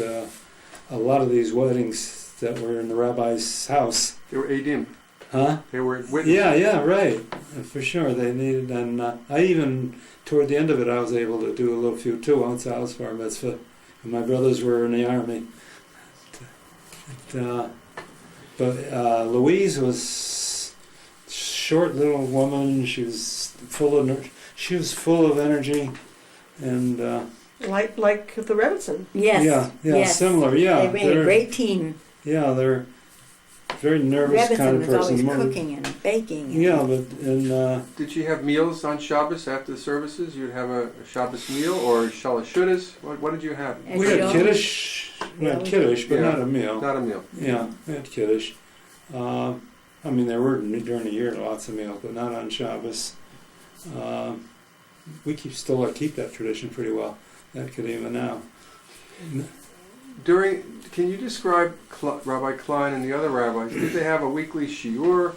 a lot of these weddings that were in the rabbi's house. They were Adim. Huh? They were witnesses. Yeah, right. For sure. They needed, and I even, toward the end of it, I was able to do a little few too, once I was bar mitzvah. And my brothers were in the army. But Louise was short little woman. She was full of energy, and Like the Rebbitzin. Yes. yeah, yes. similar. Yeah, They made a great team. Yeah, they're very nervous Rebbitzin kind of was person. always cooking and baking. And Yeah, but Did you have meals on Shabbos after the services? You'd have a Shabbos meal or Shalashudas? What did you have? And we had Shalom. kiddush. We had kiddush, but Yeah. not a meal. Not a meal. Yeah, we had kiddush. I mean, there were during the year lots of meals, but not on Shabbos. We still keep that tradition pretty well. That could even now. Can you describe Rabbi Klein and the other rabbis? Did they have a weekly shiur?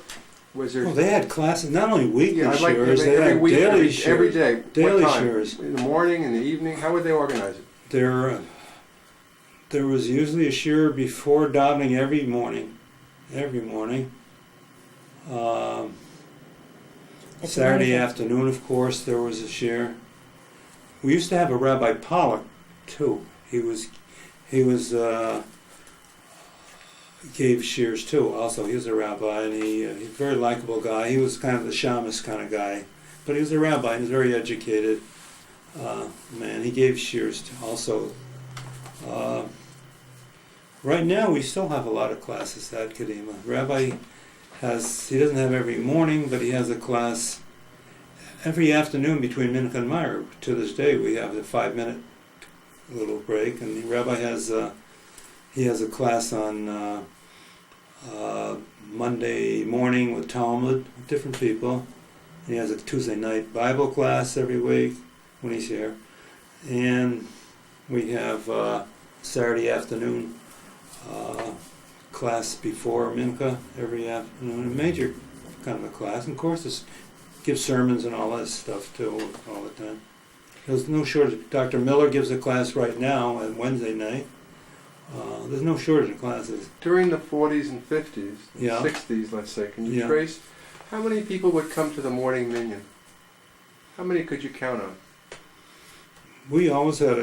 Was there? Oh, they had classes, not only weekly Yeah, I'd like shiurs, they every had week, daily every shiurs. day. Daily What time? shiurs. In the morning, in the evening. How would they organize it? There was usually a shiur before davening every morning. Every morning. It's Saturday amazing. afternoon, of course, there was a shiur. We used to have a Rabbi Pollock too. He gave shiurs too. Also, he was a rabbi, and he's a very likable guy. He was kind of the shamus kind of guy, but he was a rabbi. He was very educated man. He gave shiurs also. Right now, we still have a lot of classes at Kadima. Rabbi he doesn't have every morning, but he has a class every afternoon between Mincha and Meir. To this day, we have a 5-minute little break, and the rabbi has a class on Monday morning with Talmud, with different people. And he has a Tuesday night Bible class every week when he's here, and we have Saturday afternoon class before Mincha every afternoon, a major kind of a class. And of course, this gives sermons and all that stuff too all the time. There's no shortage. Dr. Miller gives a class right now on Wednesday night. There's no shortage of classes. During the 40s and 50s, Yeah. 60s, let's say, can you Yeah. trace how many people would come to the morning minyan? How many could you count on? We always had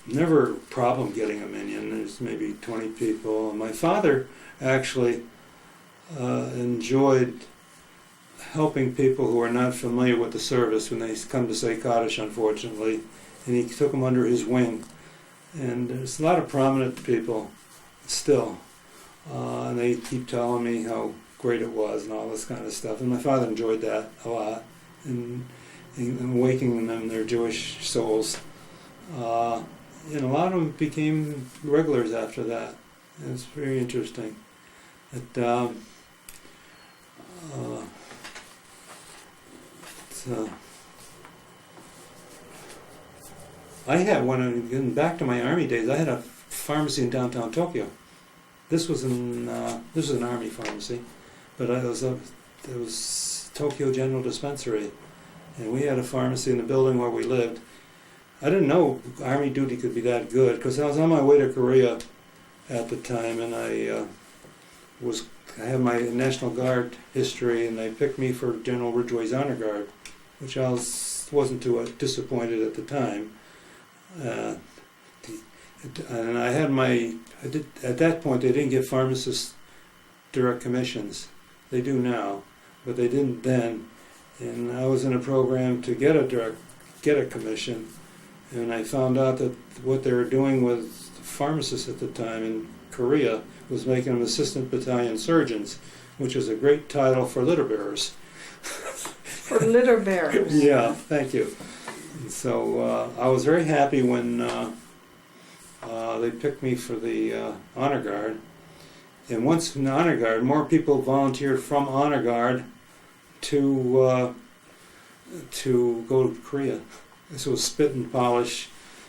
never a problem getting a minyan. There's maybe 20 people. My father actually enjoyed helping people who are not familiar with the service when they come to say Kaddish, unfortunately, and he took them under his wing. And there's a lot of prominent people still and they keep telling me how great it was and all this kind of stuff. And my father enjoyed that a lot, and awakening them their Jewish souls. And a lot of them became regulars after that. It's very interesting. I had getting back to my army days, I had a pharmacy in downtown Tokyo. This was an army pharmacy, but it was Tokyo General Dispensary, and we had a pharmacy in the building where we lived. I didn't know army duty could be that good because I was on my way to Korea at the time, and I had my National Guard history, and they picked me for General Ridgway's Honor Guard, which I wasn't too disappointed at the time. And at that point they didn't give pharmacists direct commissions. They do now, but they didn't then. And I was in a program to get a commission, and I found out that what they were doing with pharmacists at the time in Korea was making them assistant battalion surgeons, which was a great title for litter bearers. For litter bearers. Yeah, thank you. And so I was very happy when they picked me for the Honor Guard. And once in the Honor Guard, more people volunteered from Honor Guard to go to Korea. This was spit and polish.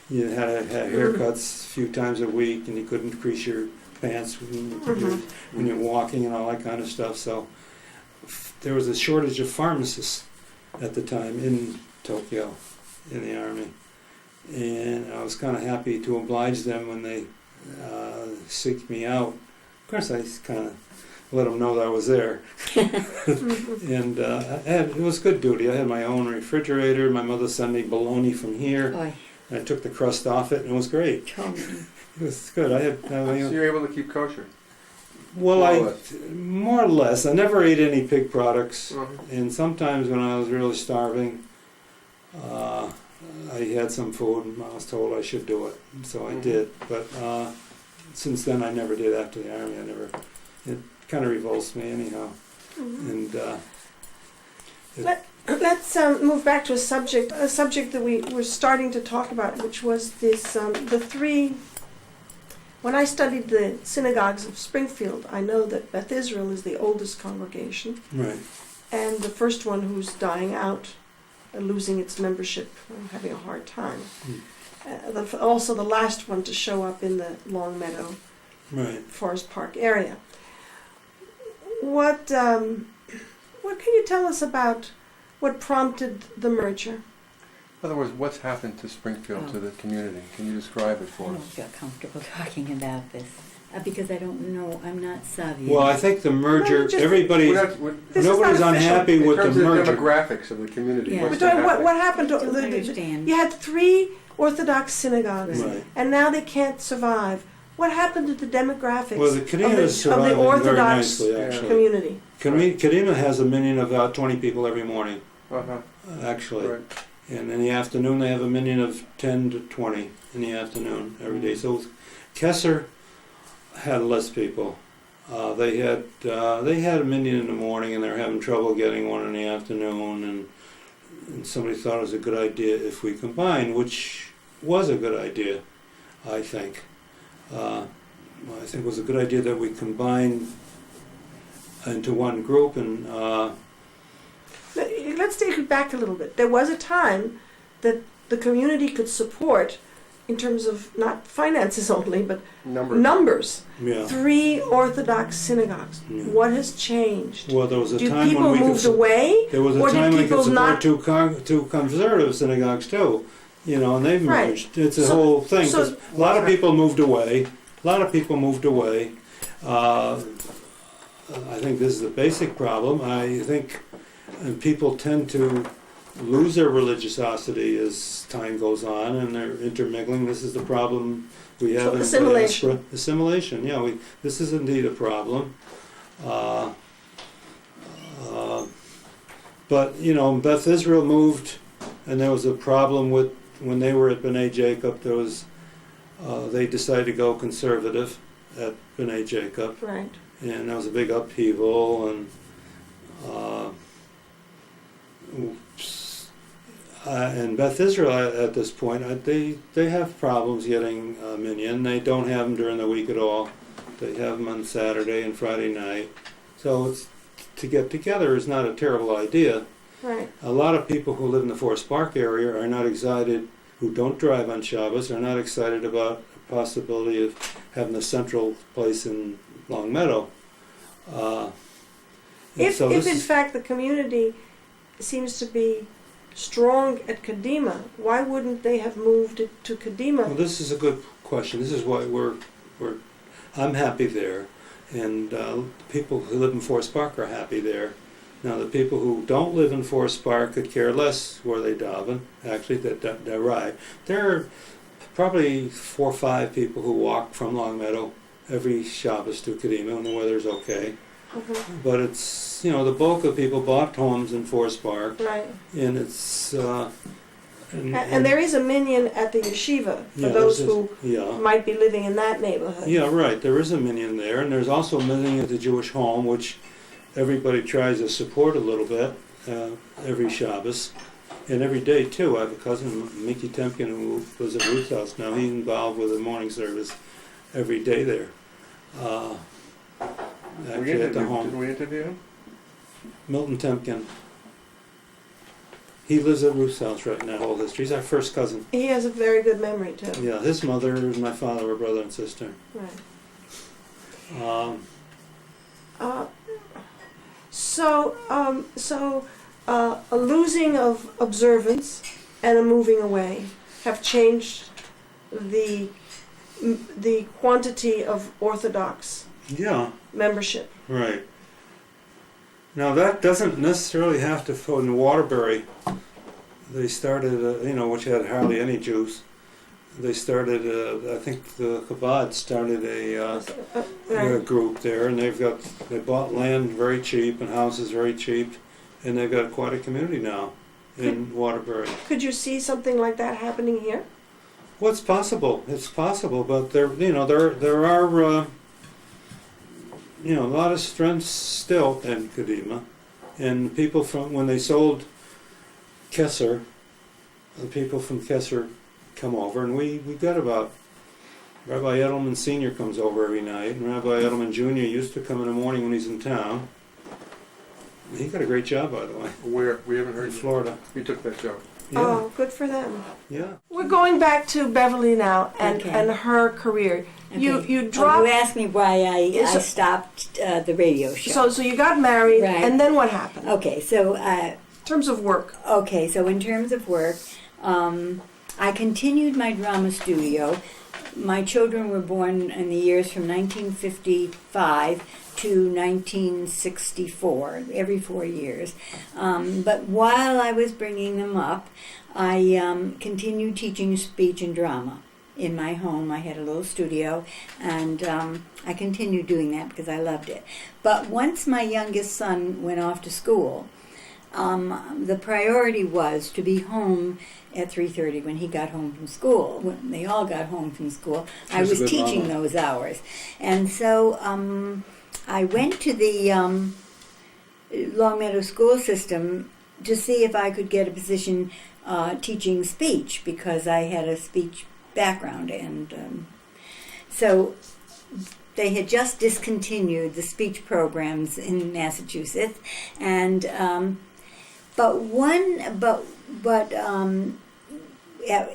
You had to have haircuts a few times a week, and you couldn't crease your pants when you're walking and all that kind of stuff. So there was a shortage of pharmacists at the time in Tokyo, in the Army. And I was kind of happy to oblige them when they seeked me out. Of course, I kind of let them know that I was there. And it was good duty. I had my own refrigerator. My mother sent me bologna from here. Oy. And I took the crust off it, and it was great. It was good. So you're able to keep kosher? Well, more or less. I never ate any pig products. Mm-hmm. And sometimes when I was really starving, I had some food, and I was told I should do it, and so I did. But since then, I never did after the Army. It kind of revolts me anyhow. And Let's move back to a subject that we were starting to talk about, which was this the three. When I studied the synagogues of Springfield, I know that Beth Israel is the oldest congregation, right. and the first one who's dying out, losing its membership, having a hard time. Also the last one to show up in the Long Meadow, Right. Forest Park area. What can you tell us about what prompted the merger? In other words, what's happened to Springfield, to the community? Can you describe it I for don't us? feel comfortable talking about this because I don't know. I'm not savvy. Well, I think the merger, just- everybody, This is nobody's not official. unhappy In with the terms of the merger. demographics of the community, Yeah. We're what's talking happening? what happened to don't understand. you had 3 Orthodox synagogues, Right. and now they can't survive. What happened to the demographics Well, the of Kadima is the surviving very Orthodox nicely, Yeah. actually. community? Kadima has a minyan of about 20 people every morning, Uh-huh. actually. Right. And in the afternoon, they have a minyan of 10 to 20 in the afternoon every day. So Kesser had less people. They had a minyan in the morning, and they were having trouble getting one in the afternoon. And somebody thought it was a good idea if we combined, which was a good idea, I think. I think it was a good idea that we combined into one group. And Let's take it back a little bit. There was a time that the community could support, in terms of not finances only, but numbers. yeah. 3 Orthodox synagogues. Yeah. What has changed? Well, there was a Did time people when we moved could. away? There was a Or did time we could people support not- two conservative synagogues too, and they Right. merged. It's a So- whole thing. 'Cause so- a lot of people moved away. I think this is the basic problem. I think people tend to lose their religiosity as time goes on, and they're intermingling. This is the problem we have So in assimilation. diaspora. Assimilation. Yeah, this is indeed a problem. But Beth Israel moved, and there was a problem when they were at B'nai Jacob. They decided to go conservative, at B'nai Jacob, Right. and that was a big upheaval, and Beth Israel at this point, they have problems getting minyan. They don't have them during the week at all. They have them on Saturday and Friday night. So to get together is not a terrible idea. Right. A lot of people who live in the Forest Park area are not excited, who don't drive on Shabbos, are not excited about the possibility of having a central place in Long Meadow. If in fact the community seems to be strong at Kadima, why wouldn't they have moved it to Kadima? Well, this is a good question. This is why I'm happy there, and the people who live in Forest Park are happy there. Now, the people who don't live in Forest Park could care less where they daven. Actually, that arrive. There are probably 4 or 5 people who walk from Long Meadow every Shabbos to Kadima when the weather's okay. Mm-hmm. But it's, the bulk of people bought homes in Forest Park, Right. and it's And there is a minyan at the yeshiva for yeah, those there's who might be living in that neighborhood. Yeah, right. There is a minyan there, and there's also a minyan at the Jewish home, which everybody tries to support a little bit every Shabbos, and every day too. I have a cousin, Mickey Temkin, who lives at Ruth's house now. He's involved with the morning service every day there. Actually, at the home. Did we interview him? Milton Temkin. He lives at Ruth's house right now. Whole history. He's our first cousin. He has a very good memory too. Yeah, his mother and my father were brother and sister. Right. So a losing of observance and a moving away have changed the quantity of Orthodox Yeah. membership. Right. Now that doesn't necessarily have to fall in Waterbury. They started, which had hardly any Jews. They started, I think the Chabad started a group there, and they bought land very cheap and houses very cheap, and they've got quite a community now in Waterbury. Could you see something like that happening here? Well, it's possible. It's possible, but there are. A lot of strengths still in Kadima, and people from when they sold Kesser, the people from Kesser come over, and we got about Rabbi Edelman Sr. comes over every night, and Rabbi Edelman Jr. used to come in the morning when he's in town. He got a great job, by the way. Where? We haven't heard In Florida. You took that job. Yeah. Oh, good for them. Yeah. We're going back to Beverly now and her career. Okay. You dropped. You asked me why I So- stopped the radio show. So you got married, Right. and then what happened? Okay, so In terms of work. in terms of work, I continued my drama studio. My children were born in the years from 1955 to 1964, every 4 years. But while I was bringing them up, I continued teaching speech and drama in my home. I had a little studio, and I continued doing that because I loved it. But once my youngest son went off to school, the priority was to be home at 3:30 when he got home from school. When they all got home from school, I She's a was good teaching mama. those hours. And so I went to the Long Meadow school system to see if I could get a position teaching speech, because I had a speech background. And so they had just discontinued the speech programs in Massachusetts, and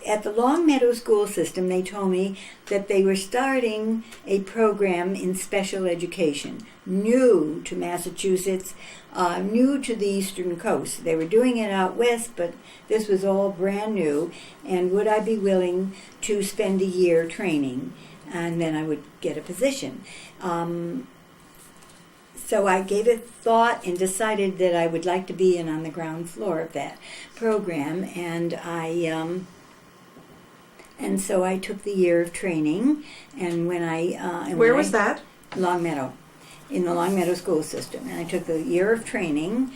at the Long Meadow school system, they told me that they were starting a program in special education, new to Massachusetts, new to the Eastern Coast. They were doing it out west, but this was all brand new, and would I be willing to spend a year training, and then I would get a position. So I gave it thought and decided that I would like to be in on the ground floor of that program, and so I took the year of training. And when Where was that? Long Meadow, in the Long Meadow school system, and I took the year of training,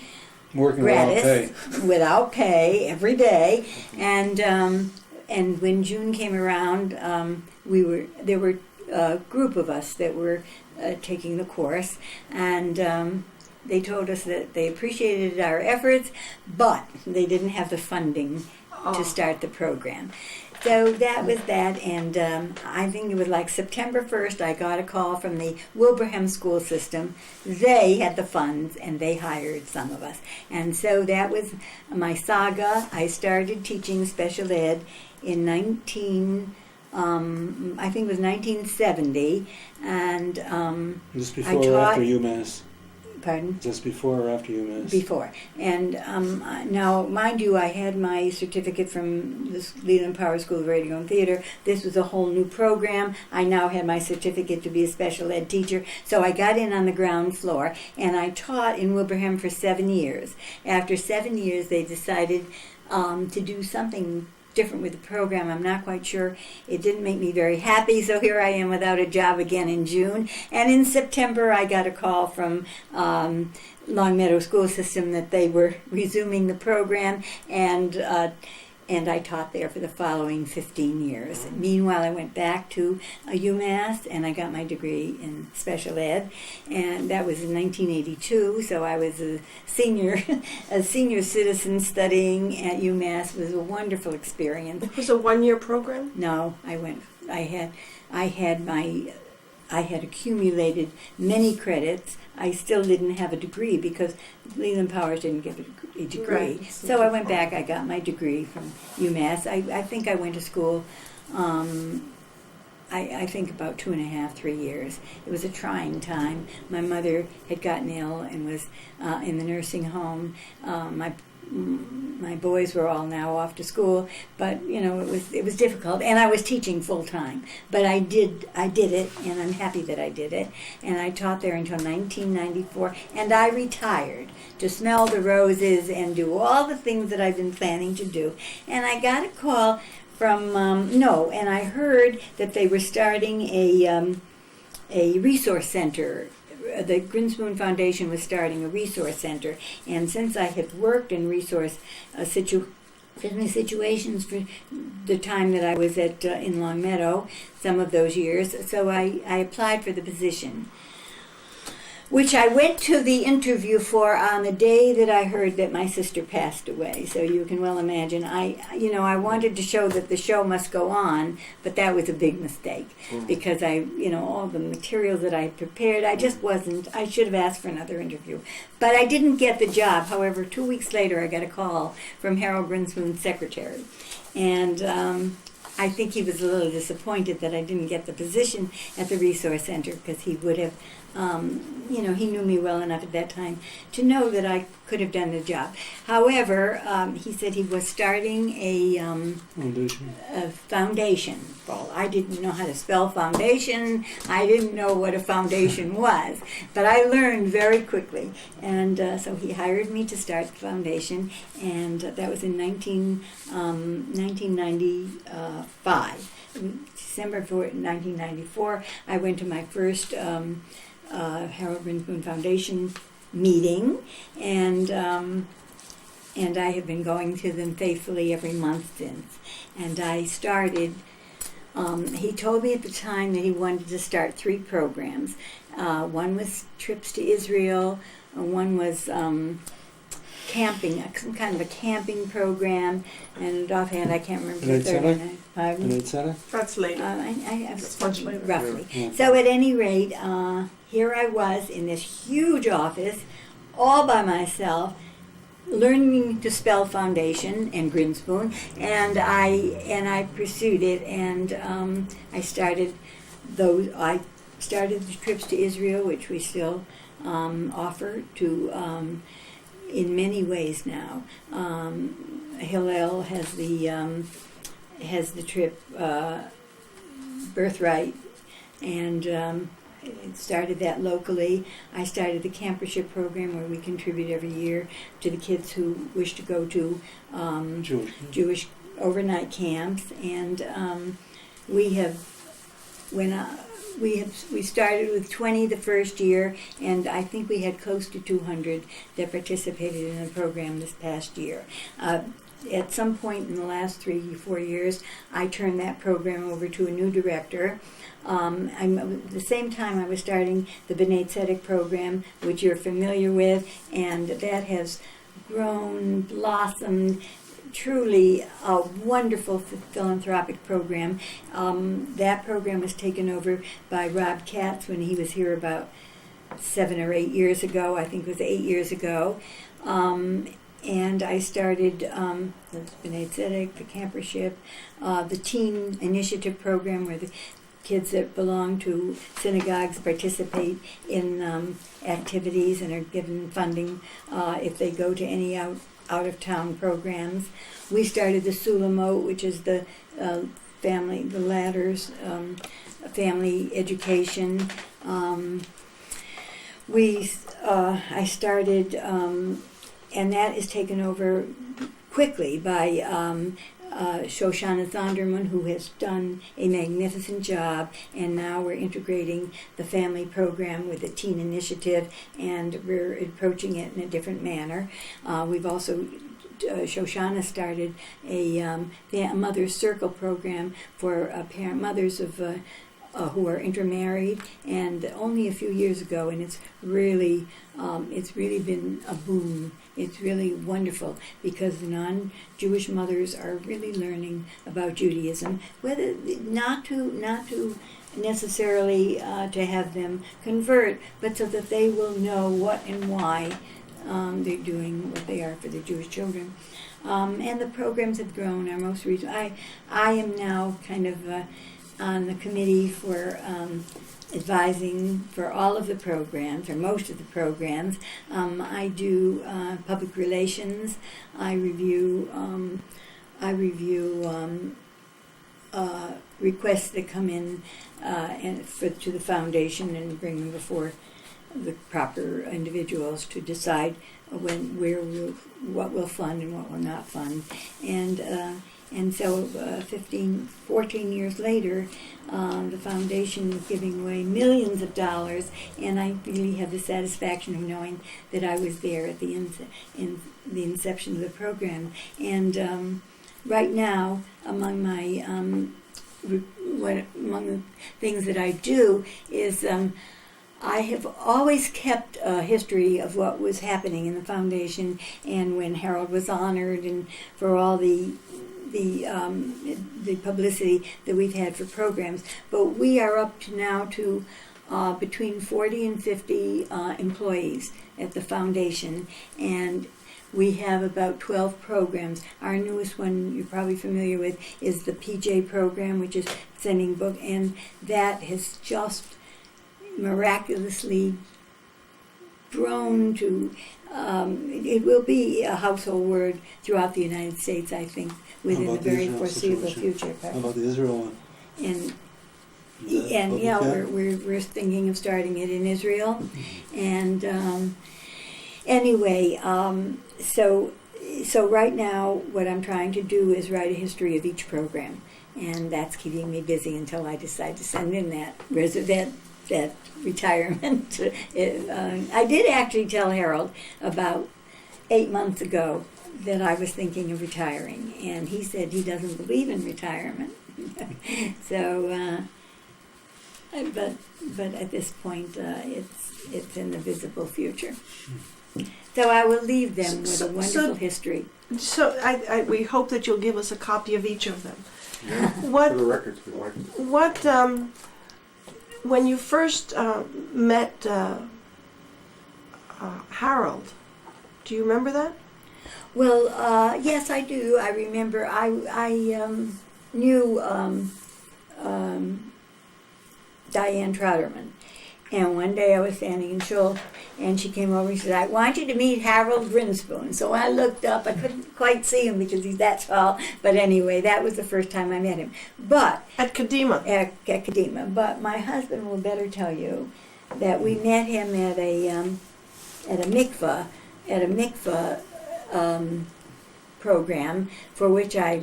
Working without pay. gratis, without pay, every day, and when June came around, there were group of us that were taking the course, and they told us that they appreciated our efforts, but they didn't have the funding to start the program. So that was that, and I think it was like September 1st, I got a call from the Wilbraham school system. They had the funds, and they hired some of us. And so that was my saga. I started teaching special ed in I think it was 1970, and Just I before or taught- after UMass? pardon? Just before or after UMass? Before. And now, mind you, I had my certificate from the Leland Power School of Radio and Theater. This was a whole new program. I now had my certificate to be a special ed teacher. So I got in on the ground floor, and I taught in Wilbraham for 7 years. After 7 years, they decided to do something different with the program. I'm not quite sure. It didn't make me very happy, so here I am without a job again in June. And in September, I got a call from Long Meadow School System that they were resuming the program, and I taught there for the following 15 years. Meanwhile, I went back to UMass, and I got my degree in special ed, and that was in 1982. So I was a senior citizen studying at UMass. It was a wonderful experience. It was a one-year program? No, I had accumulated many credits. I still didn't have a degree because Leland Powers didn't give a degree. Right. So I went back, I got my degree from UMass. I think I went to school, I think about 2.5, 3 years. It was a trying time. My mother had gotten ill and was in the nursing home. My boys were all now off to school, but it was difficult, and I was teaching full time. But I did it, and I'm happy that I did it. And I taught there until 1994, and I retired to smell the roses and do all the things that I've been planning to do. And I got a call from and I heard that they were starting a resource center. The Grinspoon Foundation was starting a resource center, and since I had worked in resource situations for the time that I was in Long Meadow, some of those years, so I applied for the position, which I went to the interview for on the day that I heard that my sister passed away. So you can well imagine, I wanted to show that the show must go on, but that was a big mistake because all the materials that I had prepared, I should have asked for another interview. But I didn't get the job. However, 2 weeks later, I got a call from Harold Grinspoon's secretary. And I think he was a little disappointed that I didn't get the position at the resource center because he would have, he knew me well enough at that time to know that I could have done the job. However, he said he was starting a foundation. Well, I didn't know how to spell foundation. I didn't know what a foundation was, but I learned very quickly. And so he hired me to start the foundation, and that was in 1995. December 1994, I went to my first Harold Grinspoon Foundation meeting, and I have been going to them faithfully every month since. And I started. He told me at the time that he wanted to start 3 programs. One was trips to Israel. One was camping, some kind of a camping program, and offhand I can't remember the third one. Pardon? That's later. That's much later. roughly. Yeah. So at any rate, here I was in this huge office, all by myself, learning to spell foundation and Grinspoon, and I pursued it, and I started those. I started the trips to Israel, which we still offer to. In many ways now, Hillel has the trip Birthright, and it started that locally. I started the campership program where we contribute every year to the kids who wish to go to Jewish overnight camps, and we have we started with 20 the first year, and I think we had close to 200 that participated in the program this past year. At some point in the last 3-4 years, I turned that program over to a new director. At the same time, I was starting the B'nai Tzedek program, which you're familiar with, and that has grown, blossomed, truly a wonderful philanthropic program. That program was taken over by Rob Katz when he was here about 7 or 8 years ago. I think it was 8 years ago. And I started the B'nai Tzedek, the campership, the teen initiative program where the kids that belong to synagogues participate in activities and are given funding if they go to any out-of-town programs. We started the Sulamot, which is the family, the ladders, family education. I started, and that is taken over quickly by Shoshana Zonderman, who has done a magnificent job, and now we're integrating the family program with the teen initiative, and we're approaching it in a different manner. We've also Shoshana started a Mother's Circle program for parent mothers of who are intermarried, and only a few years ago, and it's really been a boom. It's really wonderful because non-Jewish mothers are really learning about Judaism, whether not to necessarily to have them convert, but so that they will know what and why they're doing what they are for the Jewish children. And the programs have grown. Our most recent, I am now kind of on the committee for advising for all of the programs, or most of the programs. I do public relations. I review requests that come in to the foundation and bring them before the proper individuals to decide what we'll fund and what will not fund. And so 14 years later, the foundation is giving away millions of dollars, and I really have the satisfaction of knowing that I was there at the inception of the program. And right now, among the things that I do is I have always kept a history of what was happening in the foundation, and when Harold was honored, and for all the publicity that we've had for programs. But we are up to now to between 40 and 50 employees at the foundation, and we have about 12 programs. Our newest one you're probably familiar with is the PJ program, which is sending book, and that has just miraculously grown to it will be a household word throughout the United States, I think, within the very foreseeable future. How about the Israel one? And yeah, we're thinking of starting it in Israel. And anyway, so right now what I'm trying to do is write a history of each program, and that's keeping me busy until I decide to send in that retirement. I did actually tell Harold about 8 months ago that I was thinking of retiring, and he said he doesn't believe in retirement. So, but at this point, it's in the visible future. So I will leave them with a wonderful history. So we hope that you'll give us a copy of each of them. Yeah, for the records, we like it. What when you first met Harold, do you remember that? Well, yes, I do. I remember. I knew Diane Trotterman, and one day I was standing in Shul, and she came over and said, "I want you to meet Harold Grinspoon." So I looked up. I couldn't quite see him because he's that tall. But anyway, that was the first time I met him. But at Kadima. At Kadima. But my husband will better tell you that we met him at a mikvah program for which I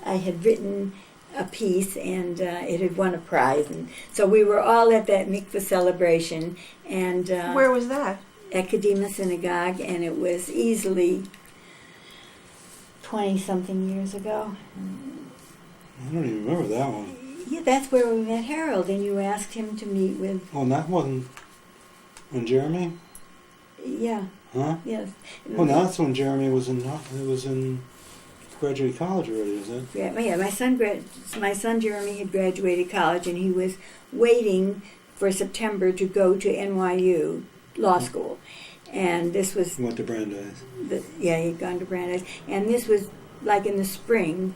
had written a piece, and it had won a prize. And so we were all at that mikveh celebration, and Where was that? at Kadima Synagogue, and it was easily 20-something years ago. I don't even remember that one. Yeah, that's where we met Harold, and you asked him to meet with, Oh, and that wasn't when Jeremy? yeah, Huh? yes. Well, now that's when Jeremy was in graduate college already, is it? Yeah, my son Jeremy had graduated college, and he was waiting for September to go to NYU Law School. And this was, He went to Brandeis. he'd gone to Brandeis. And this was like in the spring,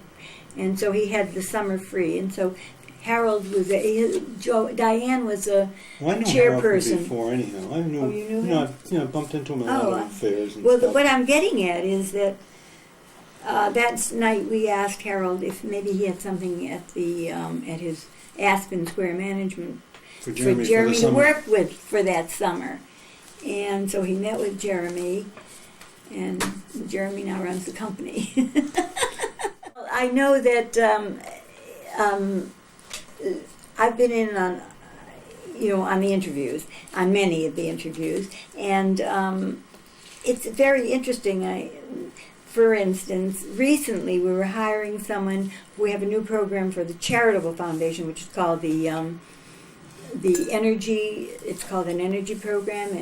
and so he had the summer free. And so Harold was Diane was a Well, I knew Harold chairperson. before anyhow. I knew. Oh, you knew him? I bumped into him at a lot of fairs and Well, stuff. what I'm getting at is that that night we asked Harold if maybe he had something at the at his Aspen Square Management for for the Jeremy to summer. work with for that summer. And so he met with Jeremy, and Jeremy now runs the company. I know that I've been in on, on the interviews, on many of the interviews, and it's very interesting. For instance, recently we were hiring someone. We have a new program for the Charitable Foundation, which is called the energy. It's called an energy program,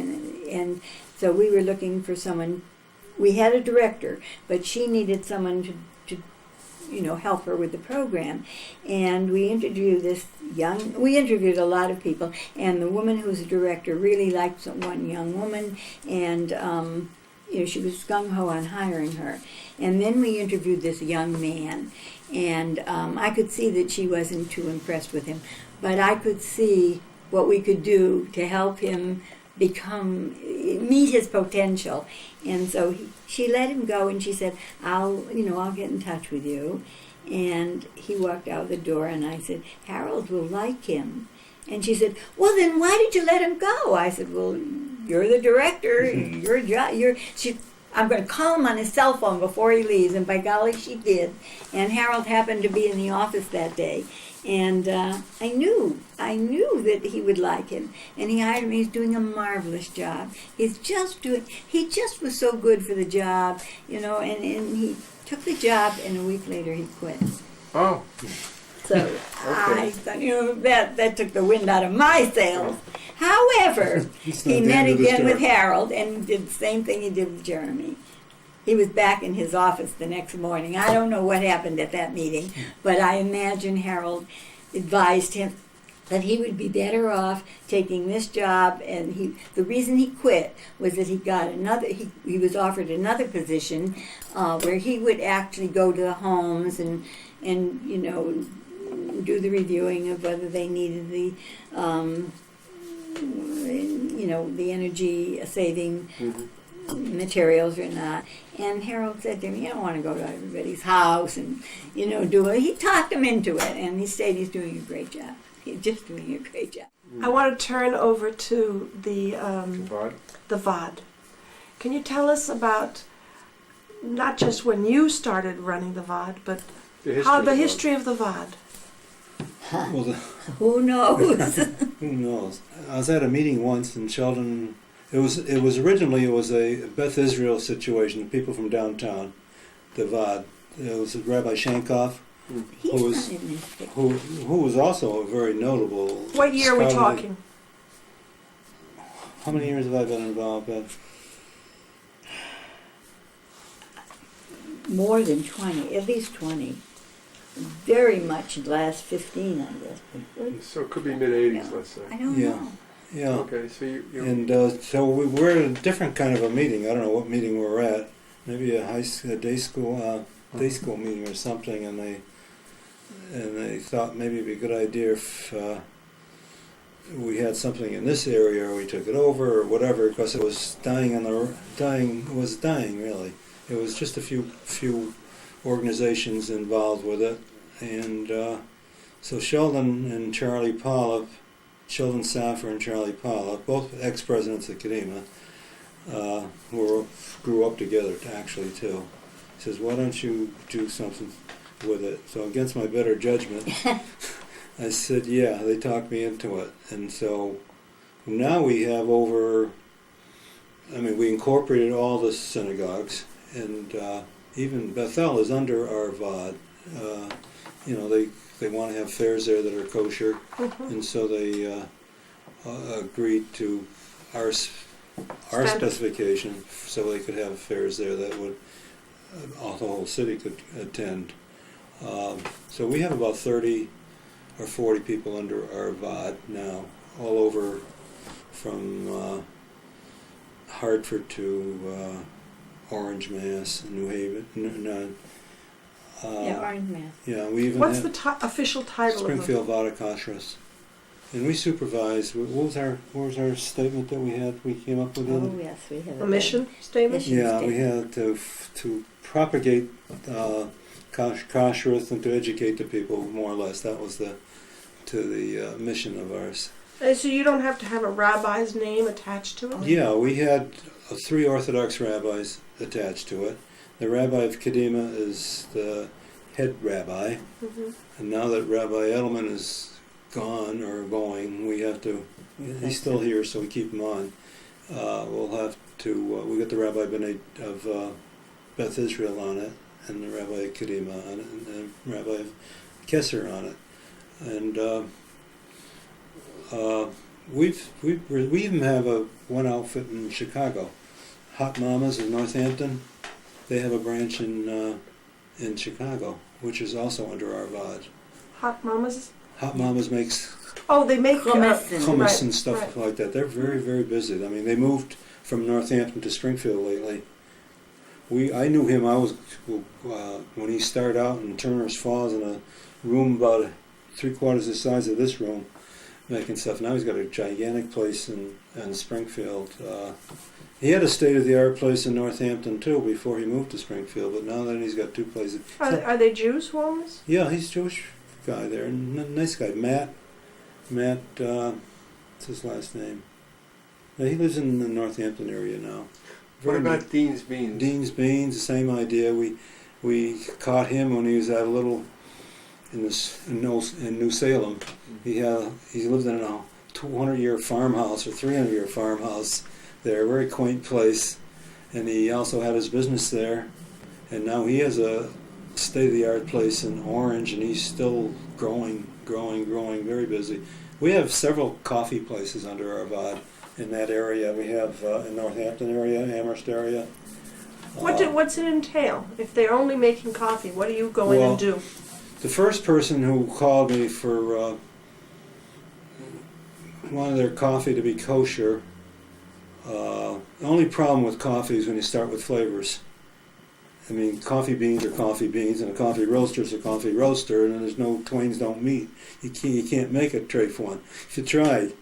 and so we were looking for someone. We had a director, but she needed someone to help her with the program, and we interviewed We interviewed a lot of people, and the woman who's the director really liked one young woman, and she was gung ho on hiring her. And then we interviewed this young man, and I could see that she wasn't too impressed with him, but I could see what we could do to help him meet his potential. And so she let him go, and she said, I'll get in touch with you. And he walked out the door, and I said, Harold will like him. And she said, well, then why did you let him go? I said, well, you're the director. I'm going to call him on his cell phone before he leaves. And by golly, she did. And Harold happened to be in the office that day. And I knew that he would like him. And he hired him. He's doing a marvelous job. He just was so good for the job, and he took the job, and a week later he quit. Oh. So I thought, that took the wind out of my sails. However, he met again with Harold and did the same thing he did with Jeremy. He was back in his office the next morning. I don't know what happened at that meeting, but I imagine Harold advised him that he would be better off taking this job, and the reason he quit was that he was offered another position where he would actually go to the homes and do the reviewing of whether they needed the the energy saving materials or not. And Harold said to him, you don't want to go to everybody's house and do it. He talked him into it, and he said he's doing a great job. He's just doing a great job. I want to turn over to the VOD? the VOD. Can you tell us about not just when you started running the VOD, but the history of the VOD? Well, Who knows? who knows? I was at a meeting once in Sheldon. It was originally a Beth Israel situation. People from downtown, the VOD. It was Rabbi Shankoff, who was also a very notable. What year are we talking? How many years have I been involved, Beth? More than 20, at least 20. Very much the last 15, I guess. So it could be mid-'80s, let's say. I don't know. Yeah. Okay, so you And so we're at a different kind of a meeting. I don't know what meeting we're at. Maybe a day school meeting or something. And they thought maybe it'd be a good idea if we had something in this area, or we took it over, or whatever, because it was dying really. It was just a few organizations involved with it, and so Sheldon and Charlie Pollock, Sheldon Saffer and Charlie Pollock, both ex-presidents of Kadima, who grew up together actually too, says, why don't you do something with it. So against my better judgment, I said, yeah, they talked me into it. And so now we have we incorporated all the synagogues, and even Bethel is under our VOD. They want to have fairs there that are kosher, and so they agreed to our specification, so they could have fairs there that would the whole city could attend. So we have about 30 or 40 people under our VOD now, all over from Hartford to Orange, Mass, New Haven. Orange, Mass. Yeah, we even What's have the official title Springfield Vada Kashrus. And we supervise. What was our statement that we came up with? Oh, yes, we have of it? A mission statement? Mission Yeah, we statement. had to propagate kashrus and to educate the people, more or less. That was the mission of ours. So you don't have to have a rabbi's name attached to it? Yeah, we had 3 Orthodox rabbis attached to it. The Rabbi of Kadima is the head rabbi, and now that Rabbi Edelman is gone or going, we have to. He's still here, so we keep him on. We'll have to. We got the Rabbi of Beth Israel on it, and the Rabbi of Kadima on it, and the Rabbi of Kesser on it, and. We even have one outfit in Chicago, Hot Mamas of Northampton. They have a branch in Chicago, which is also under our VOD. Hot Mamas? Hot Mamas makes Oh, they make hummus right, and stuff right. like that. They're very, very busy. I mean, they moved from Northampton to Springfield lately. I knew him. I was when he started out in Turner's Falls in a room about 3/4 the size of this room, making stuff. Now he's got a gigantic place in Springfield. He had a state-of-the-art place in Northampton too before he moved to Springfield, but now that he's got 2 places. Are they Jews who own this? Yeah, he's a Jewish guy there. Nice guy. Matt, what's his last name? Yeah, he lives in the Northampton area now. What about Dean's Beans? Dean's Beans, the same idea. We caught him when he was at a little in New Salem. He lived in a 200-year farmhouse or 300-year farmhouse there, a very quaint place, and he also had his business there. And now he has a state-of-the-art place in Orange, and he's still growing, very busy. We have several coffee places under our VOD in that area. We have in Northampton area, Amherst area. What's it entail? If they're only making coffee, what do you go in and do? The first person who called me for wanted their coffee to be kosher. The only problem with coffee is when you start with flavors. I mean, coffee beans are coffee beans, and a coffee roaster is a coffee roaster, and there's no twains don't meet. You can't make a treif one if you tried.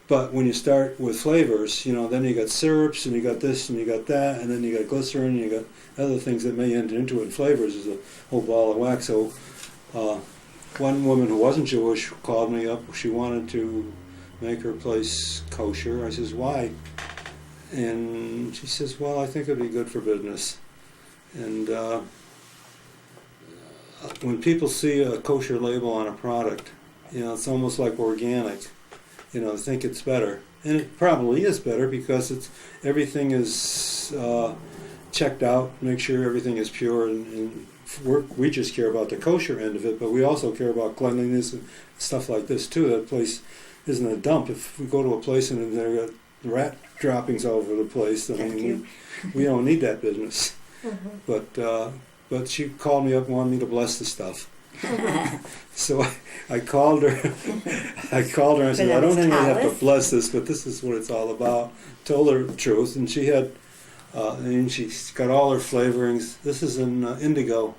But when you start with flavors, then you got syrups, and you got this, and you got that, and then you got glycerin, and you got other things that may enter into it. And flavors is a whole ball of wax. So one woman who wasn't Jewish called me up. She wanted to make her place kosher. I says, why? And she says, well, I think it'd be good for business. And when people see a kosher label on a product, it's almost like organic. They think it's better. And it probably is better because everything is checked out, make sure everything is pure, and we just care about the kosher end of it, but we also care about cleanliness and stuff like this too. That place isn't a dump. If we go to a place and there got rat droppings all over the place, we don't need that business. But she called me up and wanted me to bless the stuff. So I called her. I said, I don't think I have to bless this, but this is what it's all about. Told her the truth, and she had, and she's got all her flavorings. This is in Indigo,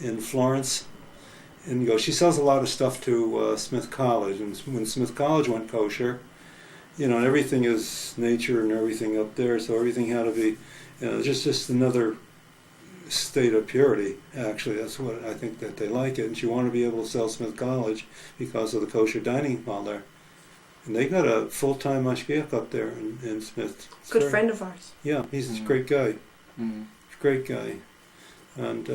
in Florence. Indigo. She sells a lot of stuff to Smith College, and when Smith College went kosher, everything is nature and everything up there, so everything had to be, just another state of purity. Actually, that's what I think that they like it, and she wanted to be able to sell Smith College because of the kosher dining hall there. And they got a full-time mashgiach up there in Smith. Good friend of ours. Yeah, he's a great guy. Mm-hmm. Great guy. And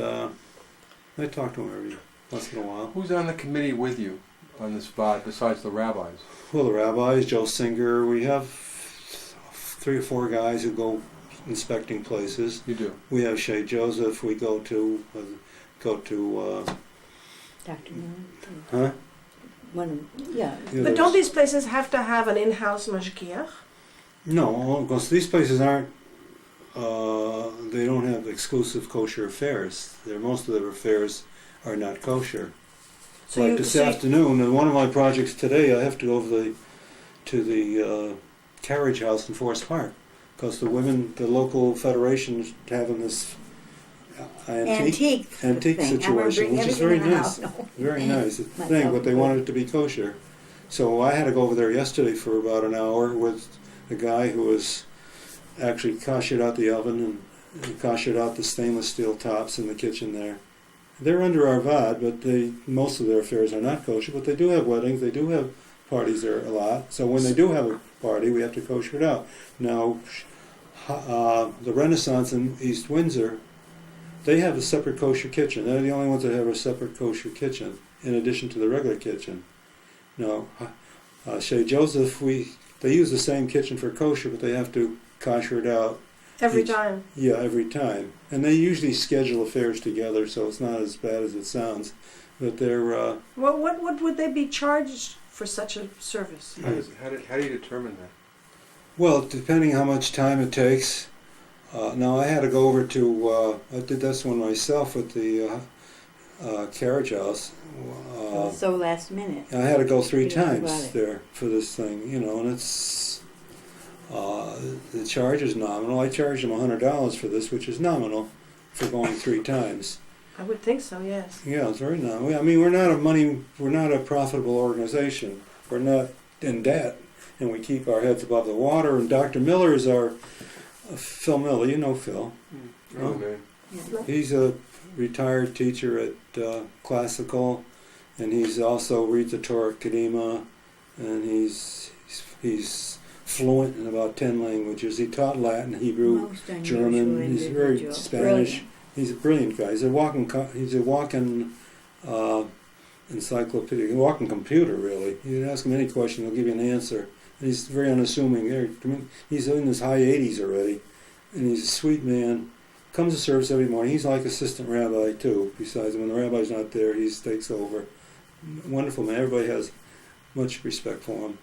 I talk to him once in a while. Who's on the committee with you on this VOD besides the rabbis? Well, the rabbis, Joe Singer, we have 3 or 4 guys who go inspecting places. You do. We have Shea Joseph. We go to Dr. Miller. huh? Yeah. Yeah, But don't these places have to have an in-house mashgiach? No, because these places aren't. They don't have exclusive kosher affairs. Most of their affairs are not kosher. So like you- this so you- afternoon, in one of my projects today, I have to go to the carriage house in Forest Park because the local federation is having this antique thing. situation, which is very nice. Very nice thing, but they wanted it to be kosher. So I had to go over there yesterday for about an hour with a guy who was actually koshered out the oven and koshered out the stainless steel tops in the kitchen there. They're under our VOD, but most of their affairs are not kosher, but they do have weddings, they do have parties there a lot. So when they do have a party, we have to kosher it out. Now, the Renaissance in East Windsor, they have a separate kosher kitchen. They're the only ones that have a separate kosher kitchen, in addition to the regular kitchen. Now, Shea Joseph, they use the same kitchen for kosher, but they have to kosher it out. Every time. Yeah, every time. And they usually schedule affairs together, so it's not as bad as it sounds. But they're... Well, what would they be charged for such a service? How do you determine that? Well, depending how much time it takes. Now, I had to go over to... I did this one myself with the carriage house. It was so last minute. I had to go 3 You don't know about times it. there for this thing, and it's... the charge is nominal. I charged them $100 for this, which is nominal for going 3 times. I would think so, yes. Yeah, it's very nominal. I mean, we're not a profitable organization. We're not in debt, and we keep our heads above the water. And Dr. Miller is our Phil Miller. You know Phil. Oh, man. Yeah. He's a retired teacher at classical, and he's also reads the Torah Kadima, and he's fluent in about 10 languages. He taught Latin, Hebrew, Most unusual German. He's very individual. Spanish. Brilliant. He's a brilliant guy. He's a walking encyclopedia, a walking computer, really. You can ask him any question, he'll give you an answer. And he's very unassuming. He's in his high 80s already, and he's a sweet man. Comes to service every morning. He's like assistant rabbi too. Besides, when the rabbi's not there, he takes over. Wonderful man. Everybody has much respect for him.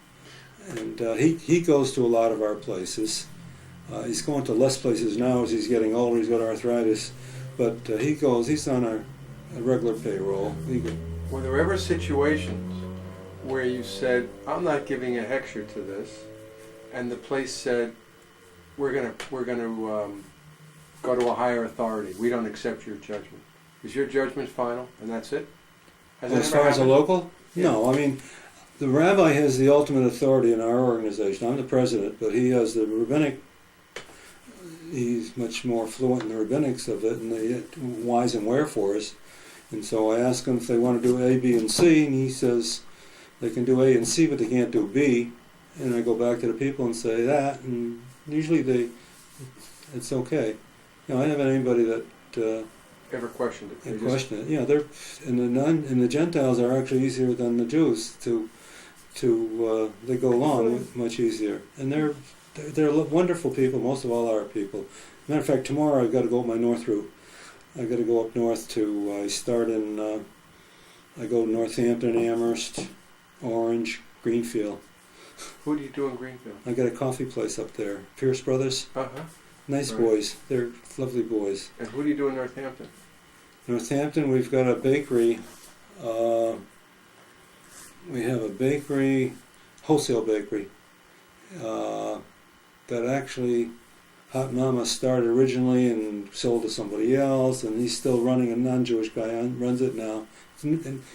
And he goes to a lot of our places. He's going to less places now as he's getting older. He's got arthritis. But he's on a regular payroll. Were there ever situations where you said, I'm not giving a hechsher to this, and the place said, we're gonna go to a higher authority. We don't accept your judgment. Is your judgment final, and that's it? Has that As ever far as a happened? local? Yeah. No, I mean, the rabbi has the ultimate authority in our organization. I'm the president, but he has the rabbinic. He's much more fluent in the rabbinics of it and the whys and wherefores. And so I ask him if they want to do A, B, and C, and he says they can do A and C, but they can't do B. And I go back to the people and say that, and usually it's okay. I haven't had anybody that Ever questioned it? They just- question it. Yeah, the Gentiles are actually easier than the Jews they go along much easier, and they're wonderful people. Most of all, our people. Matter of fact, tomorrow I've got to go up my north route. I've got to go up north to. I go to Northampton, Amherst, Orange, Greenfield. Who do you do in Greenfield? I got a coffee place up there, Pierce Brothers. Uh-huh. Nice Right. boys. They're lovely boys. And who do you do in Northampton? Northampton, we've got a bakery. We have a bakery, wholesale bakery, that actually Hot Mama started originally and sold to somebody else, and he's still running. A non-Jewish guy runs it now.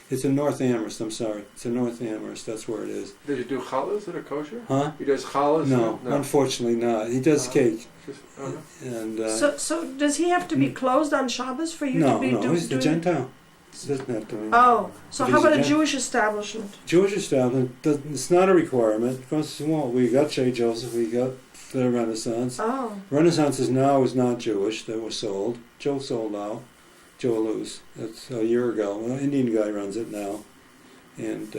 It's in North Amherst. I'm sorry, it's in North Amherst. That's where it is. Does he do challahs that are kosher? Huh? He does challahs? No, unfortunately not. He does cake, Just, and So does he have to be closed on Shabbos for you to be doing? he's a Gentile. He doesn't have to. Oh, so He's how about a a Gent- Jewish establishment? Jewish establishment, it's not a requirement. Because, well, we got Shea Joseph, we got the Renaissance. Oh, Renaissance is not Jewish, that was sold. Joe sold out. Joe Lou's. That's a year ago. Well, Indian guy runs it now, and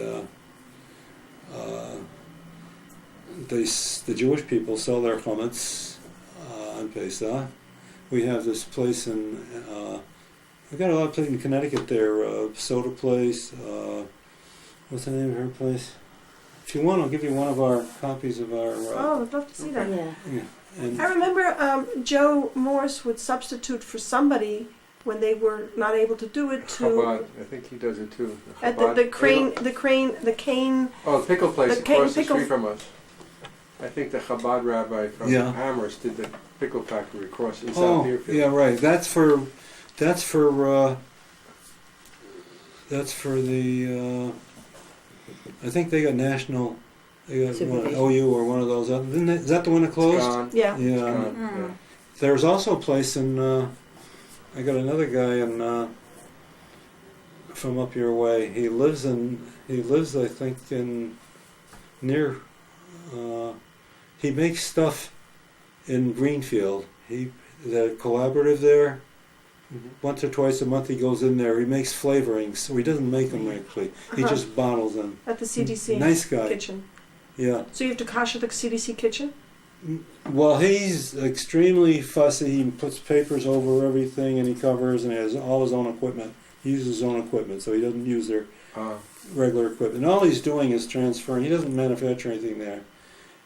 the Jewish people sell their chametz on Pesach. We have this place in we got a lot of places in Connecticut there. Soda place. What's the name of her place? If you want, I'll give you one of our copies of our. Oh, I'd love to see that. Yeah. Yeah. And I remember Joe Morse would substitute for somebody when they were not able to do it to Chabad, I think he does it too. at Chabad. the cane. Oh, the pickle place the cane across the pickle- street from us. I think the Chabad rabbi from Yeah. Amherst did the pickle factory across in South oh, Deerfield. yeah, right. That's for the. I think they got national. They got one, Supervision. OU or one of those. Is that the one that It's closed? gone. Yeah. Yeah. It's gone, Mm. yeah. There's also a place in. I got another guy in from up your way. He lives, I think, in near. He makes stuff in Greenfield. The collaborative there. Mhm. Once or twice a month he goes in there. He makes flavorings, so he doesn't make them actually. He Uh-huh. just bottles them. At the CDC Nice guy. kitchen. Yeah. So you have to kasher the CDC kitchen? Well, he's extremely fussy. He puts papers over everything, and he covers, and he has all his own equipment. He uses his own equipment, so he doesn't use their regular equipment. And all he's doing is transferring. He doesn't manufacture anything there.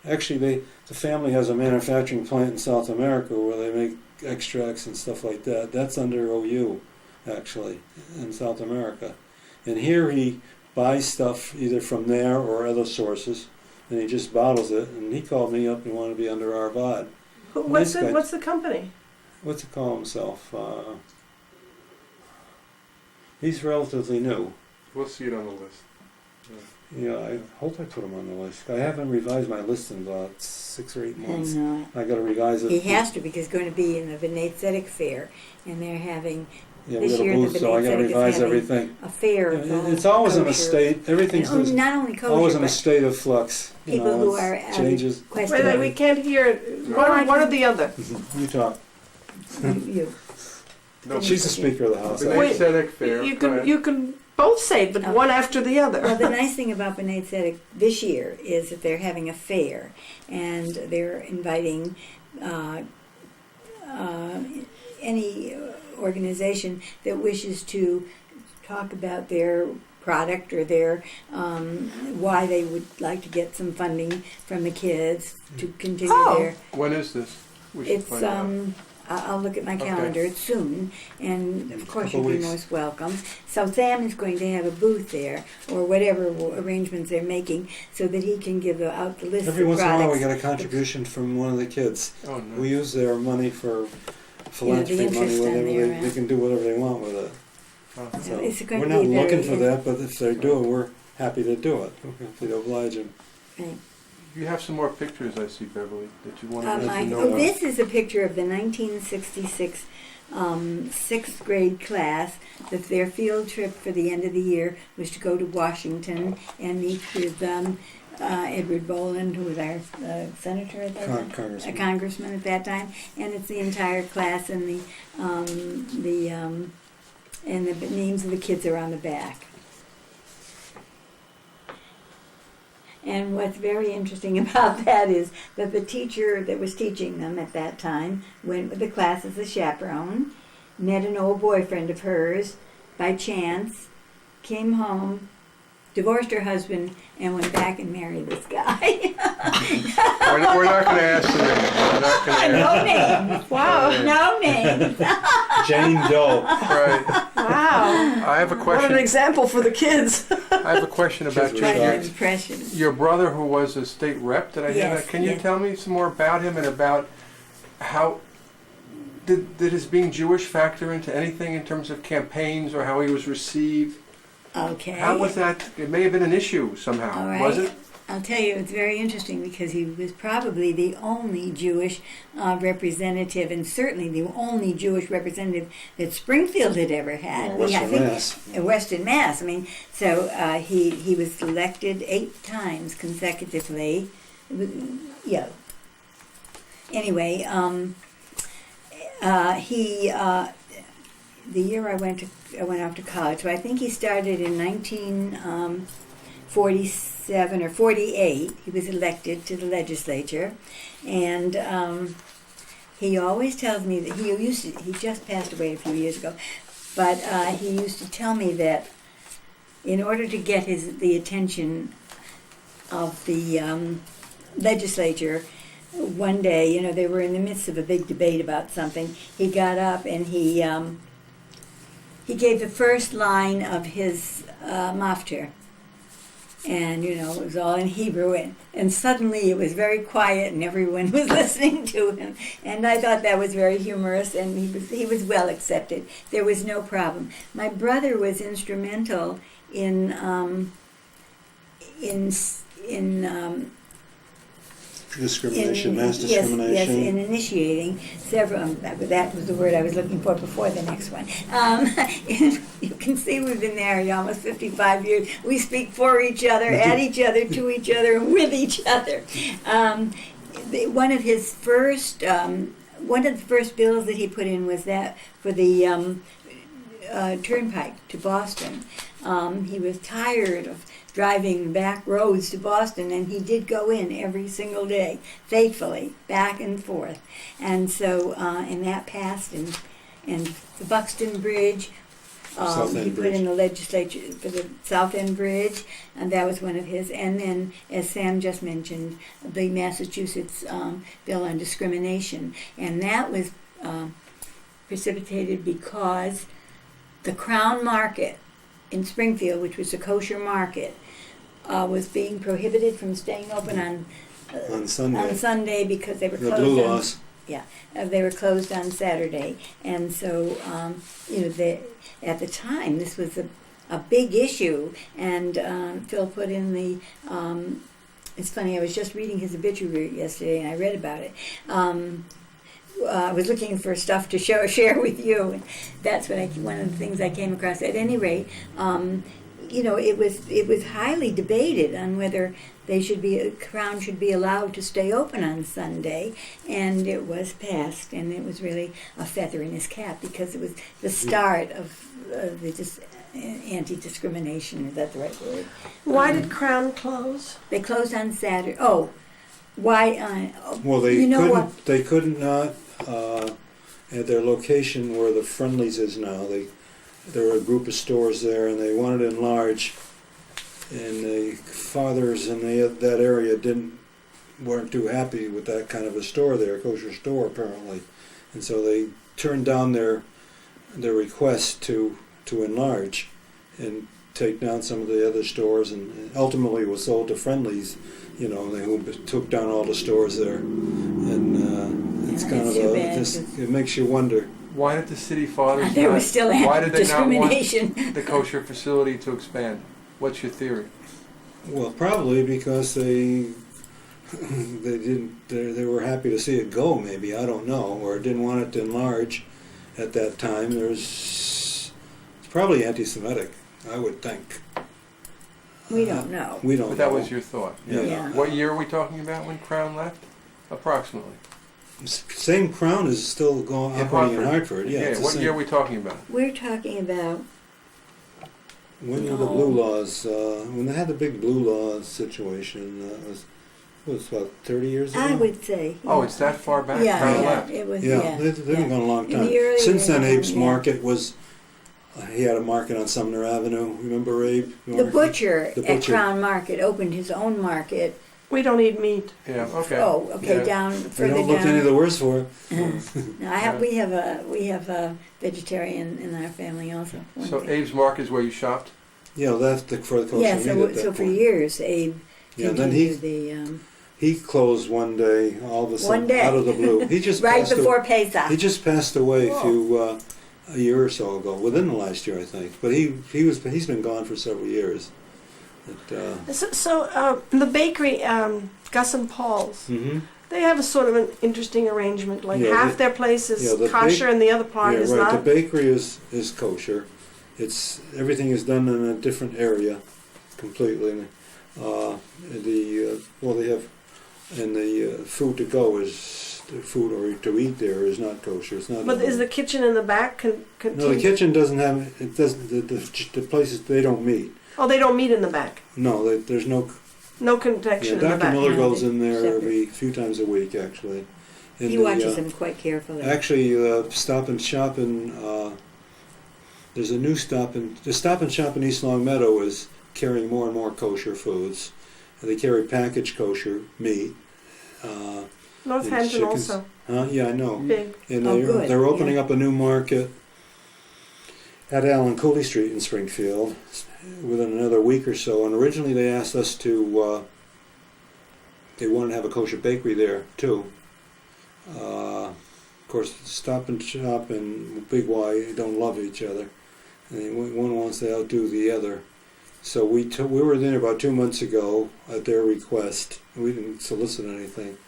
Actually, the family has a manufacturing plant in South America where they make extracts and stuff like that. That's under OU, actually, in South America. And here he buys stuff either from there or other sources, and he just bottles it. And he called me up and wanted to be under our VOD. What's Nice guy. what's the company? What's he call himself? He's relatively new. We'll see it on the list. Yeah, I hope I put him on the list. I haven't revised my list in about 6 or 8 I months. know. I got to revise it. He has to because he's going to be in the B'nai Tzedek fair, and they're having Yeah, we this got a year the booth, so I got to B'nai Tzedek is revise having everything. a fair. of all It's always in a kosher- state. Everything's and not only kosher, always in a but state of flux. You people know, who it's are changes. Wait, questioning we can't hear it. One or the other. You talk. you. No, She's the Speaker of the House. B'nai Wait, Tzedek fair. You go can ahead. you can both say it, but Oh. one after the other. Well, the nice thing about B'nai Tzedek this year is that they're having a fair, and they're inviting any organization that wishes to talk about their product or their why they would like to get some funding from the kids to continue Oh. their. When is this? We should It's find out. I'll look at my Okay. calendar. It's soon, and of course Couple you'll be weeks. most welcome. So Sam is going to have a booth there, or whatever arrangements they're making, so that he can give out the list Every of once in a while, we products. get a contribution from one of the kids. Oh, no. We use their money for philanthropy interest money, on whatever their, they can do whatever they want with it. Oh. So So it's going we're to not be very looking for that, but if they do, we're happy to do it. We're happy to oblige them. Right. You have some more pictures, I see, Beverly, that you want to let I- me know about. This is a picture of the 1966 sixth grade class. That their field trip for the end of the year was to go to Washington and meet with Edward Boland, who was our senator at that time. Congressman. A congressman at that time, and it's the entire class, and the names of the kids are on the back. And what's very interesting about that is that the teacher that was teaching them at that time went with the class as a chaperone, met an old boyfriend of hers by chance, came home, divorced her husband, and went back and married this guy. We're not going to ask the name. We're not going to No ask. names. Wow. No names. Jane Doe. Right. Wow. I have a What an question. example for the kids. I have a question about Kids Quite were an impression. your brother, who was a state rep. Did I hear Yes, that? Can you yes. tell me some more about him and about how did his being Jewish factor into anything in terms of campaigns or how he was received? Okay. How was that? It may have been an issue somehow, All right. was it? I'll tell you, it's very interesting because he was probably the only Jewish representative, and certainly the only Jewish representative that Springfield had ever had. I Western think- Mass. Western Mass. I mean, so he was elected 8 times consecutively. Yeah. Anyway, the year I went off to college. So I think he started in 1947 or 48. He was elected to the legislature, and he always tells me that he just passed away a few years ago, but he used to tell me that in order to get the attention of the legislature, one day, they were in the midst of a big debate about something. He got up and he gave the first line of his maftir. And, it was all in Hebrew. And suddenly it was very quiet and everyone was listening to him. And I thought that was very humorous, and he was well accepted. There was no problem. My brother was instrumental in discrimination, mass discrimination. Yes, in initiating several. That was the word I was looking for before the next one. You can see we've been married almost 55 years. We speak for each other, at each other, to each other, and with each other. One of the first bills that he put in was that for the turnpike to Boston. He was tired of driving back roads to Boston, and he did go in every single day, faithfully, back and forth. And so, and that passed, and the Buxton Bridge, he put in the legislature for the South End Bridge, and that was one of his. And then, as Sam just mentioned, the Massachusetts bill on discrimination. And that was precipitated because the Crown Market in Springfield, which was a kosher market, was being prohibited from staying open on Sunday because they were closed. The blue laws. They were closed on Saturday, and so at the time this was a big issue. And Phil put in the. It's funny. I was just reading his obituary yesterday, and I read about it. I was looking for stuff to share with you, and that's one of the things I came across. At any rate, it was highly debated on whether Crown should be allowed to stay open on Sunday, and it was passed, and it was really a feather in his cap because it was the start of the anti-discrimination. Is that the right word? Why did Crown close? They closed on Saturday. Oh, why? Well, they could not at their location where the Friendlies is now. There were a group of stores there, and they wanted to enlarge. And the fathers in that area weren't too happy with that kind of a store there, a kosher store apparently, and so they turned down their request to enlarge and take down some of the other stores, and ultimately it was sold to Friendlies, who took down all the stores there, and it's kind of it makes you wonder. Why did the city fathers there was still why did they not want discrimination. the kosher facility to expand? What's your theory? Well, probably because they were happy to see it go. Maybe, I don't know, or didn't want it to enlarge at that time. It's probably anti-Semitic, I would think. We don't know. We don't. But that know. was your thought. Yeah. What year are we talking about when Crown left? Approximately. Same Crown is still operating in Hartford. Yeah. What year are we talking about? We're talking about. When were the blue laws? When they had the big blue law situation, was about 30 years ago? I would say. Oh, it's that far back? Yeah, left. it was. Yeah, they've been gone a long time. Since then, Abe's Market was. He had a market on Sumner Avenue. Remember Abe? The butcher at Crown Market opened his own market. We don't eat meat. Yeah. Okay. Oh, okay. Yeah. Down further They don't look any the worse for it. No, we have a vegetarian in our family also. So Abe's Market is where you shopped? Yeah, that's for the kosher yeah. meat at that So for point. years, Abe. Yeah, then he closed one day, all of a sudden, One day. out of the blue. He just right passed before Pesach. He just passed away a year or so ago, within the last year, I think. But he's been gone for several years. The bakery, Gus and Paul's, Mm-hmm. they have a sort of an interesting arrangement. Like Yeah, half their place is kosher and the other part Yeah, is right. not. The bakery is kosher. Everything is done in a different area, completely. They have, and the food to go is food or to eat there is not kosher. It's not. But is the kitchen in the back no, the continue? kitchen doesn't have. It doesn't. The places they don't meet. Oh, they don't meet in the back. No, there's no. No Yeah, connection in the Dr. back. Miller Yeah, goes they're in there separate. every few times a week, actually. And He watches them quite carefully. Actually, Stop and Shop in there's a new the Stop and Shop in East Long Meadow is carrying more and more kosher foods. They carry packaged kosher meat. Northampton chickens. also. Yeah, I know. Big. And Oh, good, they're opening yeah. up a new market at Allen Cooley Street in Springfield within another week or so. And originally they asked us to, they wanted to have a kosher bakery there too. Of course, Stop and Shop and Big Y don't love each other. And one wants to outdo the other. So we were there about 2 months ago at their request. We didn't solicit anything.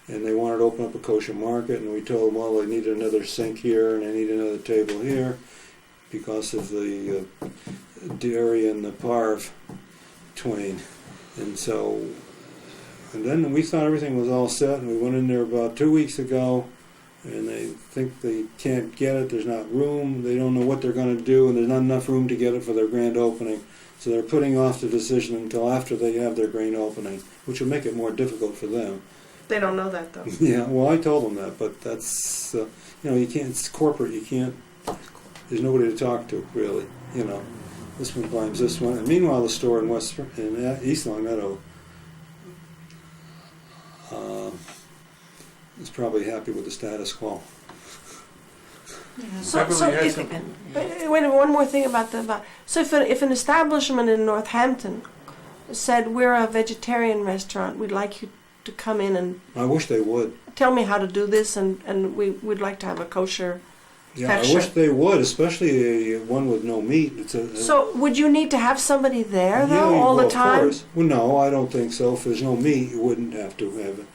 And they wanted to open up a kosher market, and we told them, well, they need another sink here and they need another table here because of the dairy and the parv twain. And so, and then we thought everything was all set, and we went in there about 2 weeks ago, and they think they can't get it, there's not room, they don't know what they're going to do, and there's not enough room to get it for their grand opening. So they're putting off the decision until after they have their grand opening, which will make it more difficult for them. They don't know that though. Yeah, well, I told them that, but that's, you know, you can't, it's corporate, you can't, there's nobody to talk to, really, you know. This one blames this one. And meanwhile, the store in East Long Meadow is probably happy with the status quo. Yeah. So Beverly has if, some- wait, one more thing about so if an establishment in Northampton said, we're a vegetarian restaurant, we'd like you to come in and I wish they would. tell me how to do this, and we'd like to have a kosher. Yeah, Texture. I wish they would, especially one with no meat. It's So would you need to have somebody there though yeah, all well, the time? Of course. Well, no, I don't think so. If there's no meat, you wouldn't have to have it.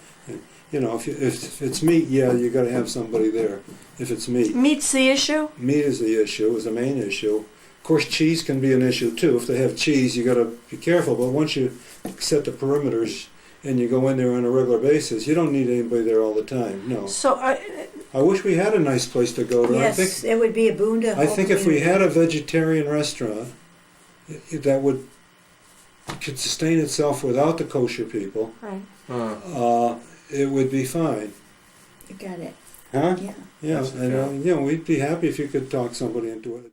You know, if it's meat, yeah, you got to have somebody there. If it's meat, Meat's the issue. meat is the issue, is the main issue. Of course, cheese can be an issue too. If they have cheese, you got to be careful. But once you set the perimeters and you go in there on a regular basis, you don't need anybody there all the time. No. So I wish we had a nice place to go to. Yes, it would be a boon to. I think if we had a vegetarian restaurant that could sustain itself without the kosher people, right. it would be fine. You got it. Huh? Yeah. Yeah, That's and fair. you know, we'd be happy if you could talk somebody into it.